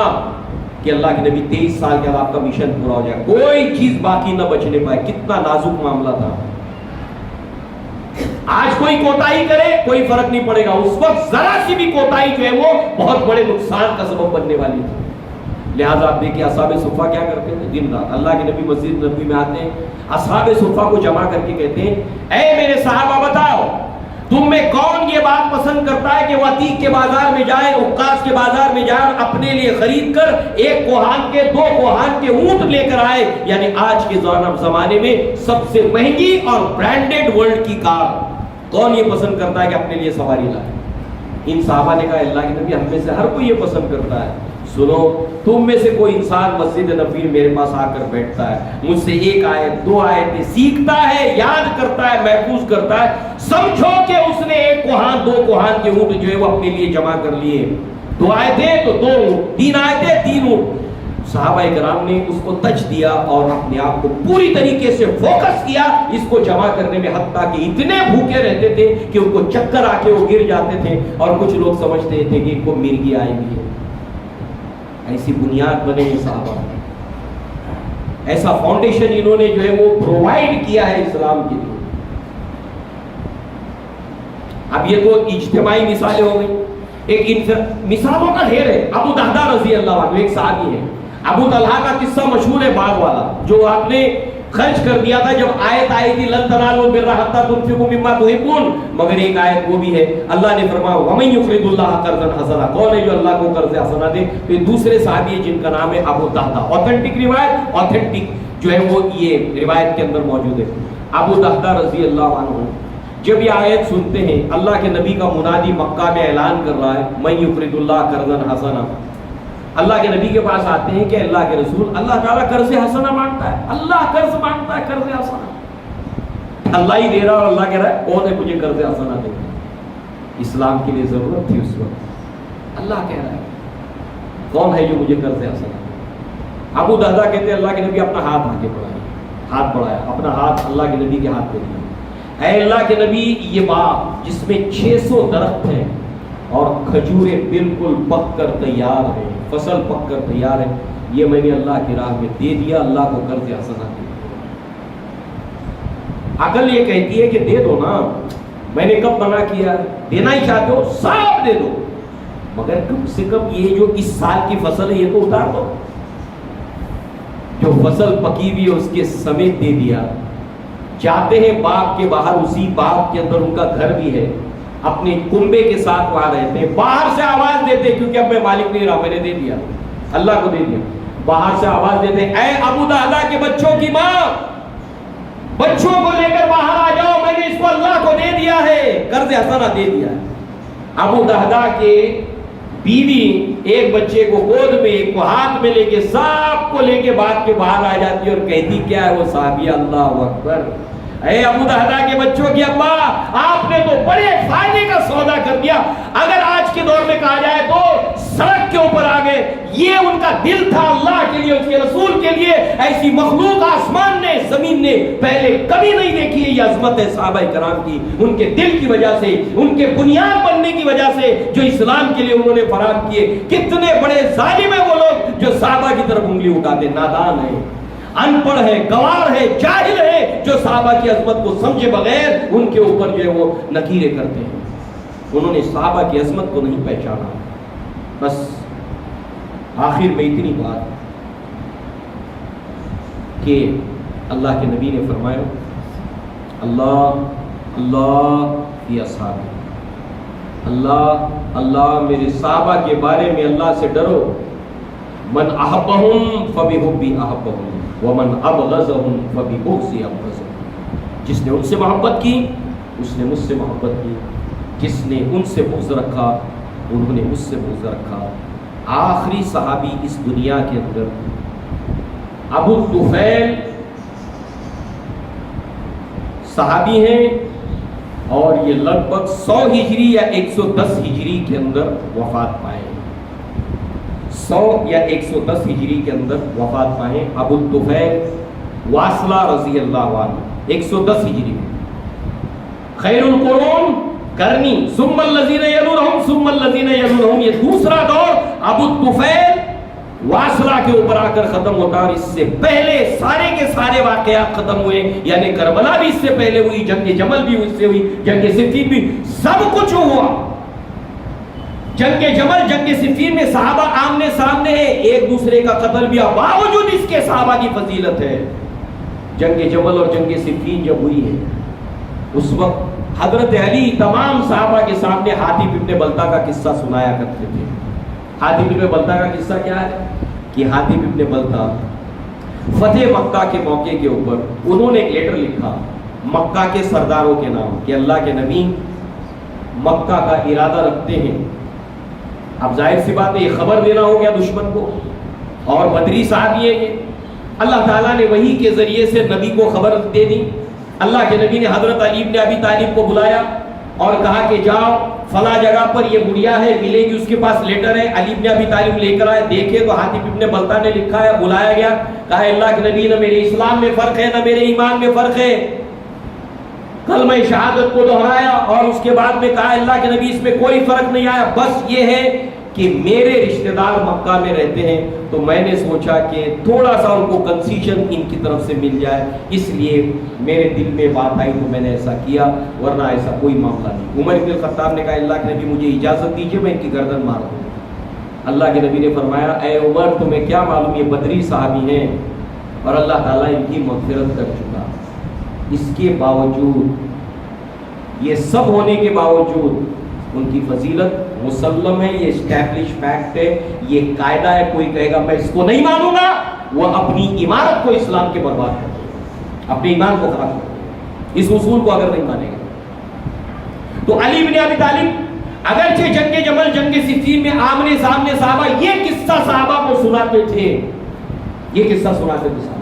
[SPEAKER 2] کہ اللہ کے نبی 23 سال کے بعد آپ کا مشن پورا ہو جائے، کوئی چیز باقی نہ بچنے پائے۔ کتنا نازک معاملہ تھا۔ آج کوئی کوتاہی کرے کوئی فرق نہیں پڑے گا، اس وقت ذرا سی بھی کوتاہی جو ہے وہ بہت بڑے نقصان کا سبب بننے والی تھی۔ لہٰذا آپ دیکھیں اصحاب صفہ کیا کرتے تھے؟ دن رات اللہ کے نبی مسجد نبی میں آتے ہیں، اصحاب صفہ کو جمع کر کے کہتے ہیں اے میرے صحابہ بتاؤ تم میں کون یہ بات پسند کرتا ہے کہ وہ عتیق کے بازار میں جائے، عکاظ کے بازار میں جائے اور اپنے لیے خرید کر 1 کوہان کے 2 کوہان کے اونٹ لے کر آئے، یعنی آج کے زمانے میں سب سے مہنگی اور برانڈڈ ورلڈ کی کار، کون یہ پسند کرتا ہے کہ اپنے لیے سواری لائے؟ ان صحابہ نے کہا اللہ کے نبی ہم میں سے ہر کوئی یہ پسند کرتا ہے۔ سنو، تم میں سے کوئی انسان مسجد نبوی میں میرے پاس آ کر بیٹھتا ہے، مجھ سے 1 آیت 2 آیتیں سیکھتا ہے، یاد کرتا ہے، محفوظ کرتا ہے، سمجھو کہ اس نے 1 کوہان 2 کوہان کے اونٹ جو ہے وہ اپنے لیے جمع کر لیے، 2 آیتیں تو 2 اونٹ، 3 آیتیں 3 اونٹ۔ صحابہ کرام نے اس کو تج دیا اور اپنے آپ کو پوری طریقے سے فوکس کیا اس کو جمع کرنے میں، حتیٰ کہ اتنے بھوکے رہتے تھے کہ ان کو چکر آ کے وہ گر جاتے تھے، اور کچھ لوگ سمجھتے تھے کہ ان کو مرگی آئی ہوئی ہے۔ ایسی بنیاد بنے ہیں صحابہ، ایسا فاؤنڈیشن انہوں نے جو ہے وہ پرووائڈ کیا ہے اسلام کے لیے۔ اب یہ تو اجتماعی مثالیں ہو گئی، ایک مثالوں کا ڈھیر ہے۔ ابو دہدہ رضی اللہ عنہ ایک صحابی ہے، ابو طلحہ کا قصہ مشہور ہے، باغ والا جو آپ نے خرچ کر دیا تھا جب آیت آئی تھی لن تنالوا البر حتی تنفقوا مما تحبون، مگر ایک آیت وہ بھی ہے، اللہ نے فرمایا ومن یقرض اللہ قرضا حسنا، کون ہے جو اللہ کو قرض حسنا دے؟ تو دوسرے صحابی ہے جن کا نام ہے ابو دہدہ۔ اوتھینٹک روایت، اوتھینٹک جو ہے وہ یہ روایت کے اندر موجود ہے۔ ابو دہدہ رضی اللہ عنہ جب یہ آیت سنتے ہیں، اللہ کے نبی کا منادی مکہ میں اعلان کر رہا ہے من یقرض اللہ قرضا حسنا، اللہ کے نبی کے پاس آتے ہیں کہ اللہ کے رسول اللہ تعالیٰ قرض حسنہ مانگتا ہے، اللہ قرض مانگتا ہے، قرض حسنہ اللہ ہی دے رہا اور اللہ کہہ رہا ہے کون ہے مجھے قرض حسنہ دے گا؟ اسلام کے لیے ضرورت تھی اس وقت، اللہ کہہ رہا ہے کون ہے جو مجھے قرض حسنہ؟ ابو دہدہ کہتے ہیں اللہ کے نبی اپنا ہاتھ آگے بڑھائے، ہاتھ بڑھایا، اپنا ہاتھ اللہ کے نبی کے ہاتھ پہ دیا، اے اللہ کے نبی یہ باغ جس میں 600 درخت ہیں اور کھجوریں بالکل پک کر تیار ہیں، فصل پک کر تیار ہے، یہ میں نے اللہ کی راہ میں دے دیا، اللہ کو قرض حسنہ دے دیا۔ عقل یہ کہتی ہے کہ دے دو نا، میں نے کب منع کیا؟ دینا ہی چاہتے ہو سب دے دو، مگر کم سے کم یہ جو اس سال کی فصل ہے یہ تو اتار دو، جو فصل پکی ہوئی ہے اس کے سمیت دے دیا۔ جاتے ہیں باغ کے باہر، اسی باغ کے اندر ان کا گھر بھی ہے، اپنے کنبے کے ساتھ وہاں رہتے ہیں، باہر سے آواز دیتے کیونکہ اب میں مالک نہیں رہا، میں نے دے دیا، اللہ کو دے دیا، باہر سے آواز دیتے اے ابو دہدہ کے بچوں کی ماں، بچوں کو لے کر باہر آ جاؤ، میں نے اس کو اللہ کو دے دیا ہے، قرض حسنہ دے دیا ہے۔ ابو دہدہ کے بیوی ایک بچے کو گود میں، ایک کو ہاتھ میں لے کے، سب کو لے کے بات کے باہر آ جاتی اور کہتی کیا ہے وہ صحابیہ اللہ اکبر، اے ابو دہدہ کے بچوں کی ابا آپ نے تو بڑے فائدے کا سودا کر دیا، اگر آج کے دور میں کہا جائے تو سڑک کے اوپر آ گئے، یہ ان کا دل تھا اللہ کے لیے، اس کے رسول کے لیے ایسی مخلوق آسمان نے زمین نے پہلے کبھی نہیں دیکھی ہے. یہ عظمت ہے صحابہ کرام کی, ان کے دل کی وجہ سے, ان کے بنیاد بننے کی وجہ سے جو اسلام کے لیے انہوں نے فراہم کیے. کتنے بڑے ظالم ہیں وہ لوگ جو صحابہ کی طرف انگلی اٹھاتے, نادان ہیں, ان پڑھ ہے, گوار ہے, جاہل ہے, جو صحابہ کی عظمت کو سمجھے بغیر ان کے اوپر جو ہے وہ نکیریں کرتے ہیں. انہوں نے صحابہ کی عظمت کو نہیں پہچانا. بس آخر میں اتنی بات کہ اللہ کے نبی نے فرمایا اللہ اللہ فی اصحابی, اللہ اللہ میرے صحابہ کے بارے میں اللہ سے ڈرو. من احبہم فبحبی احبہم ومن ابغضہم فببغضی ابغضہم. جس نے ان سے محبت کی اس نے مجھ سے محبت کی, جس نے ان سے بغض رکھا انہوں نے مجھ سے بغض رکھا. آخری صحابی اس دنیا کے اندر ابو طفیل صحابی ہیں, اور یہ لگ بھگ 100 ہجری یا 110 ہجری کے اندر وفات پائے. 100 یا 110 ہجری کے اندر وفات پائے ابو طفیل واصلہ رضی اللہ عنہ 110 ہجری میں. خیر القرون کرنی ثم الذین یلونہم ثم الذین یلونہم, یہ دوسرا دور ابو طفیل واصلہ کے اوپر آ کر ختم ہوتا. اور اس سے پہلے سارے کے سارے واقعات ختم ہوئے, یعنی کربلا بھی اس سے پہلے ہوئی, جنگ جمل بھی اس سے ہوئی, جنگ صفین بھی, سب کچھ ہوا. جنگ جمل جنگ صفین میں صحابہ آمنے سامنے ہیں, ایک دوسرے کا قتل بھی, باوجود اس کے صحابہ کی فضیلت ہے. جنگ جمل اور جنگ صفین جب ہوئی ہے اس وقت حضرت علی تمام صحابہ کے سامنے حاتب ابن بلتہ کا قصہ سنایا کرتے تھے. حاتب ابن بلتہ کا قصہ کیا ہے کہ حاتب ابن بلتہ فتح مکہ کے موقع کے اوپر انہوں نے ایک لیٹر لکھا مکہ کے سرداروں کے نام کہ اللہ کے نبی مکہ کا ارادہ رکھتے ہیں. اب ظاہر سی بات ہے یہ خبر دینا ہو گیا دشمن کو, اور بدری صاحب یہ اللہ تعالیٰ نے وحی کے ذریعے سے نبی کو خبر دے دی. اللہ کے نبی نے حضرت علی ابن ابی طالب کو بلایا اور کہا کہ جاؤ فلاں جگہ پر یہ گڑیا ہے ملے گی, اس کے پاس لیٹر ہے. علی ابن ابی طالب لے کر آئے, دیکھے تو حاتب ابن بلتہ نے لکھا ہے. بلایا گیا, کہا اللہ کے نبی نہ میرے اسلام میں فرق ہے نہ میرے ایمان میں فرق ہے. کلمہ شہادت کو دہرایا اور اس کے بعد میں کہا اللہ کے نبی اس میں کوئی فرق نہیں آیا, بس یہ ہے کہ میرے رشتہ دار مکہ میں رہتے ہیں تو میں نے سوچا کہ تھوڑا سا ان کو کنسیشن ان کی طرف سے مل جائے, اس لیے میرے دل میں بات آئی تو میں نے ایسا کیا, ورنہ ایسا کوئی معاملہ نہیں. عمر بن الخطاب نے کہا اللہ کے نبی مجھے اجازت دیجیے میں ان کی گردن مار دوں. اللہ کے نبی نے فرمایا اے عمر تمہیں کیا معلوم یہ بدری صحابی ہیں اور اللہ تعالیٰ ان کی مغفرت کر چکا. اس کے باوجود, یہ سب ہونے کے باوجود ان کی فضیلت مسلم ہے, یہ اسٹیبلش فیکٹ ہے, یہ قاعدہ ہے. کوئی کہے گا میں اس کو نہیں مانوں گا, وہ اپنی عمارت کو اسلام کے برباد کر دے گا, اپنے ایمان کو خراب کر دے گا اس اصول کو اگر نہیں مانے گا. تو علی بن ابی طالب اگرچہ جنگ جمل جنگ صفین میں آمنے سامنے صحابہ یہ قصہ صحابہ کو سناتے تھے, یہ قصہ سناتے تھے صحابہ.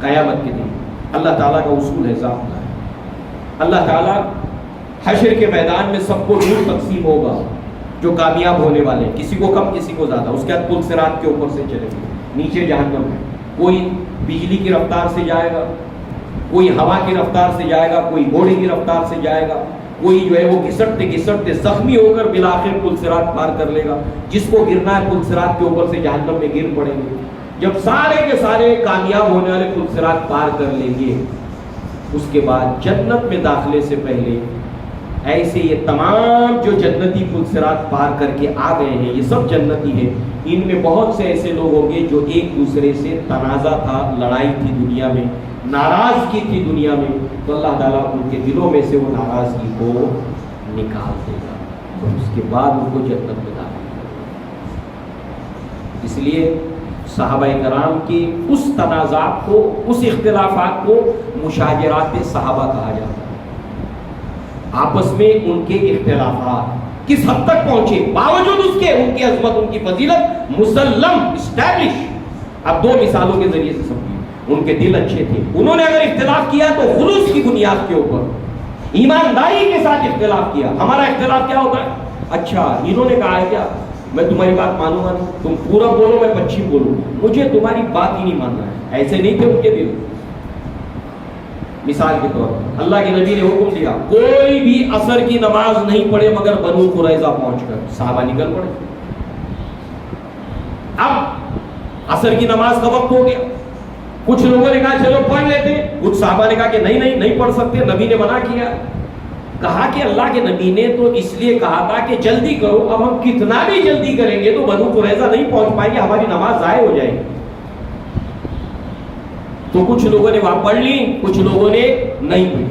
[SPEAKER 2] قیامت کے دن اللہ تعالیٰ کا اصول ہے, ضابطہ ہے. اللہ تعالیٰ حشر کے میدان میں سب کو نور تقسیم ہوگا جو کامیاب ہونے والے, کسی کو کم کسی کو زیادہ. اس کے بعد پل صراط کے اوپر سے چلے گے, نیچے جہنم ہے. کوئی بجلی کی رفتار سے جائے گا, کوئی ہوا کی رفتار سے جائے گا, کوئی گھوڑے کی رفتار سے جائے گا, کوئی جو ہے وہ گھسٹتے گھسٹتے زخمی ہو کر بالآخر پل صراط پار کر لے گا. جس کو گرنا ہے پل صراط کے اوپر سے جہنم میں گر پڑیں گے. جب سارے کے سارے کامیاب ہونے والے پل صراط پار کر لیں گے, اس کے بعد جنت میں داخلے سے پہلے ایسے یہ تمام جو جنتی پل صراط پار کر کے آ گئے ہیں یہ سب جنتی ہیں. ان میں بہت سے ایسے لوگ ہوں گے جو ایک دوسرے سے تنازع تھا, لڑائی تھی دنیا میں, ناراضگی تھی دنیا میں, تو اللہ تعالیٰ ان کے دلوں میں سے وہ ناراضگی کو نکال دے گا اور اس کے بعد ان کو جنت میں داخل کرے گا. اس لیے صحابہ کرام کی اس تنازعات کو, اس اختلافات کو مشاجرات صحابہ کہا جاتا ہے. آپس میں ان کے اختلافات کس حد تک پہنچے, باوجود اس کے ان کی عظمت ان کی فضیلت مسلم اسٹیبلش. اب دو مثالوں کے ذریعے سے سمجھیے. ان کے دل اچھے تھے, انہوں نے اگر اختلاف کیا تو خلوص کی بنیاد کے اوپر ایمانداری کے ساتھ اختلاف کیا. ہمارا اختلاف کیا ہوتا ہے, اچھا انہوں نے کہا ہے کیا میں تمہاری بات مانوں گا نہیں، تم پورا بولو میں پچھم بولوں، مجھے تمہاری بات ہی نہیں ماننا ہے. ایسے نہیں تھے ان کے دل. مثال کے طور پر اللہ کے نبی نے حکم دیا کوئی بھی عصر کی نماز نہیں پڑھے مگر بنو قریظہ پہنچ کر. صحابہ نکل پڑے. اب عصر کی نماز کا وقت ہو گیا. کچھ لوگوں نے کہا چلو پڑھ لیتے، کچھ صحابہ نے کہا کہ نہیں پڑھ سکتے، نبی نے منع کیا. کہا کہ اللہ کے نبی نے تو اس لیے کہا تھا کہ جلدی کرو، اب ہم کتنا بھی جلدی کریں گے تو بنو قریظہ نہیں پہنچ پائیں گے، ہماری نماز ضائع ہو جائے گی. تو کچھ لوگوں نے وہاں پڑھ لی، کچھ لوگوں نے نہیں پڑھی.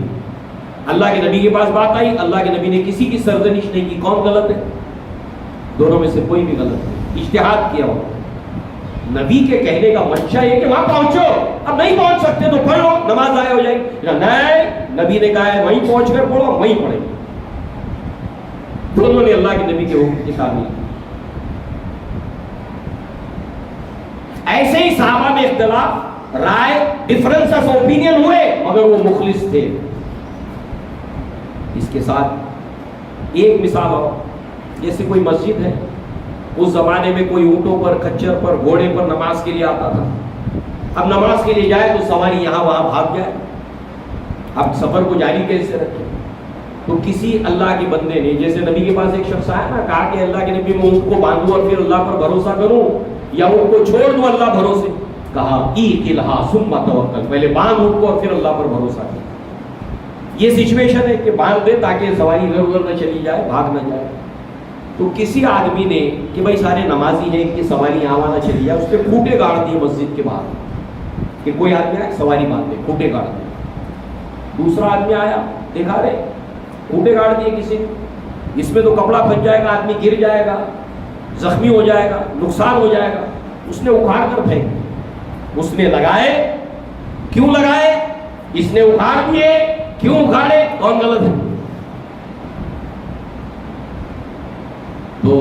[SPEAKER 2] اللہ کے نبی کے پاس بات آئی، اللہ کے نبی نے کسی کی سرزنش نہیں کی. کون غلط ہے؟ دونوں میں سے کوئی بھی غلط نہیں. اجتہاد کیا ہو. نبی کے کہنے کا منشا یہ کہ وہاں پہنچو، اب نہیں پہنچ سکتے تو پڑھو، نماز ضائع ہو جائے گی. نہیں، نبی نے کہا ہے وہیں پہنچ کر پڑھو، وہیں پڑھیں. دونوں نے اللہ کے نبی کے حکم کی تعمیل. ایسے ہی صحابہ میں اختلاف رائے، ڈفرنس آف اوپینین ہوئے مگر وہ مخلص تھے. اس کے ساتھ ایک مثال اور، جیسے کوئی مسجد ہے، اس زمانے میں کوئی اونٹوں پر، کچر پر، گھوڑے پر نماز کے لیے آتا تھا. اب نماز کے لیے جائے تو سواری یہاں وہاں بھاگ جائے. اب سفر کو جاری کیسے رکھے؟ تو کسی اللہ کے بندے نے، جیسے نبی کے پاس ایک شخص آیا نا، کہا کہ اللہ کے نبی میں اونٹ کو باندھوں اور پھر اللہ پر بھروسہ کروں یا اونٹ کو چھوڑ دوں اللہ بھروسے. کہا ایقلھا ثم توکل، پہلے باندھ اونٹ کو اور پھر اللہ پر بھروسہ کر. یہ سچویشن ہے کہ باندھ دے تاکہ سواری ادھر ادھر نہ چلی جائے، بھاگ نہ جائے. تو کسی آدمی نے کہ بھائی سارے نمازی ہیں کہ سواری یہاں وہاں نہ چلی جائے، اس نے کھوٹے گاڑ دیے مسجد کے باہر کہ کوئی آدمی آئے سواری باندھ دے، کھوٹے گاڑ دیے. دوسرا آدمی آیا، دیکھا رہے کھوٹے گاڑ دیے کسی نے، اس میں تو کپڑا پھنس جائے گا، آدمی گر جائے گا، زخمی ہو جائے گا، نقصان ہو جائے گا. اس نے اکھاڑ کر پھینک. اس نے لگائے، کیوں لگائے؟ اس نے اکھاڑ دیے، کیوں اکھاڑے؟ کون غلط ہے؟ تو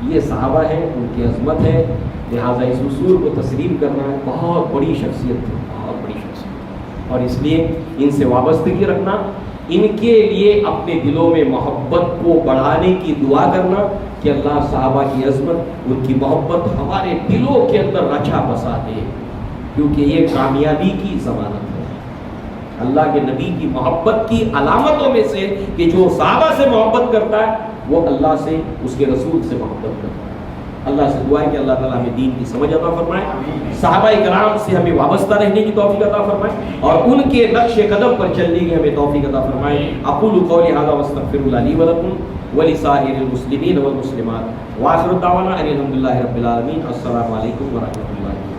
[SPEAKER 2] یہ صحابہ ہیں، ان کی عظمت ہے، لہٰذا اس اصول کو تسلیم کرنا ہے. بہت بڑی شخصیت ہے، بہت بڑی شخصیت، اور اس لیے ان سے وابستگی رکھنا، ان کے لیے اپنے دلوں میں محبت کو بڑھانے کی دعا کرنا کہ اللہ صحابہ کی عظمت، ان کی محبت ہمارے دلوں کے اندر رچا بسا دے، کیونکہ یہ کامیابی کی ضمانت ہے. اللہ کے نبی کی محبت کی علامتوں میں سے کہ جو صحابہ سے محبت کرتا ہے وہ اللہ سے، اس کے رسول سے محبت کرتا ہے. اللہ سے دعا ہے کہ اللہ تعالیٰ ہمیں دین کی سمجھ عطا فرمائے، صحابہ کرام سے ہمیں وابستہ رہنے کی توفیق عطا فرمائے، اور ان کے نقش قدم پر چلنے کی ہمیں توفیق عطا فرمائے. اقول قولی ھذا واستغفر اللہ لی ولکم ولسائر المسلمین والمسلمات، وآخر دعوانا ان الحمد للہ رب العالمین. السلام علیکم ورحمۃ اللہ.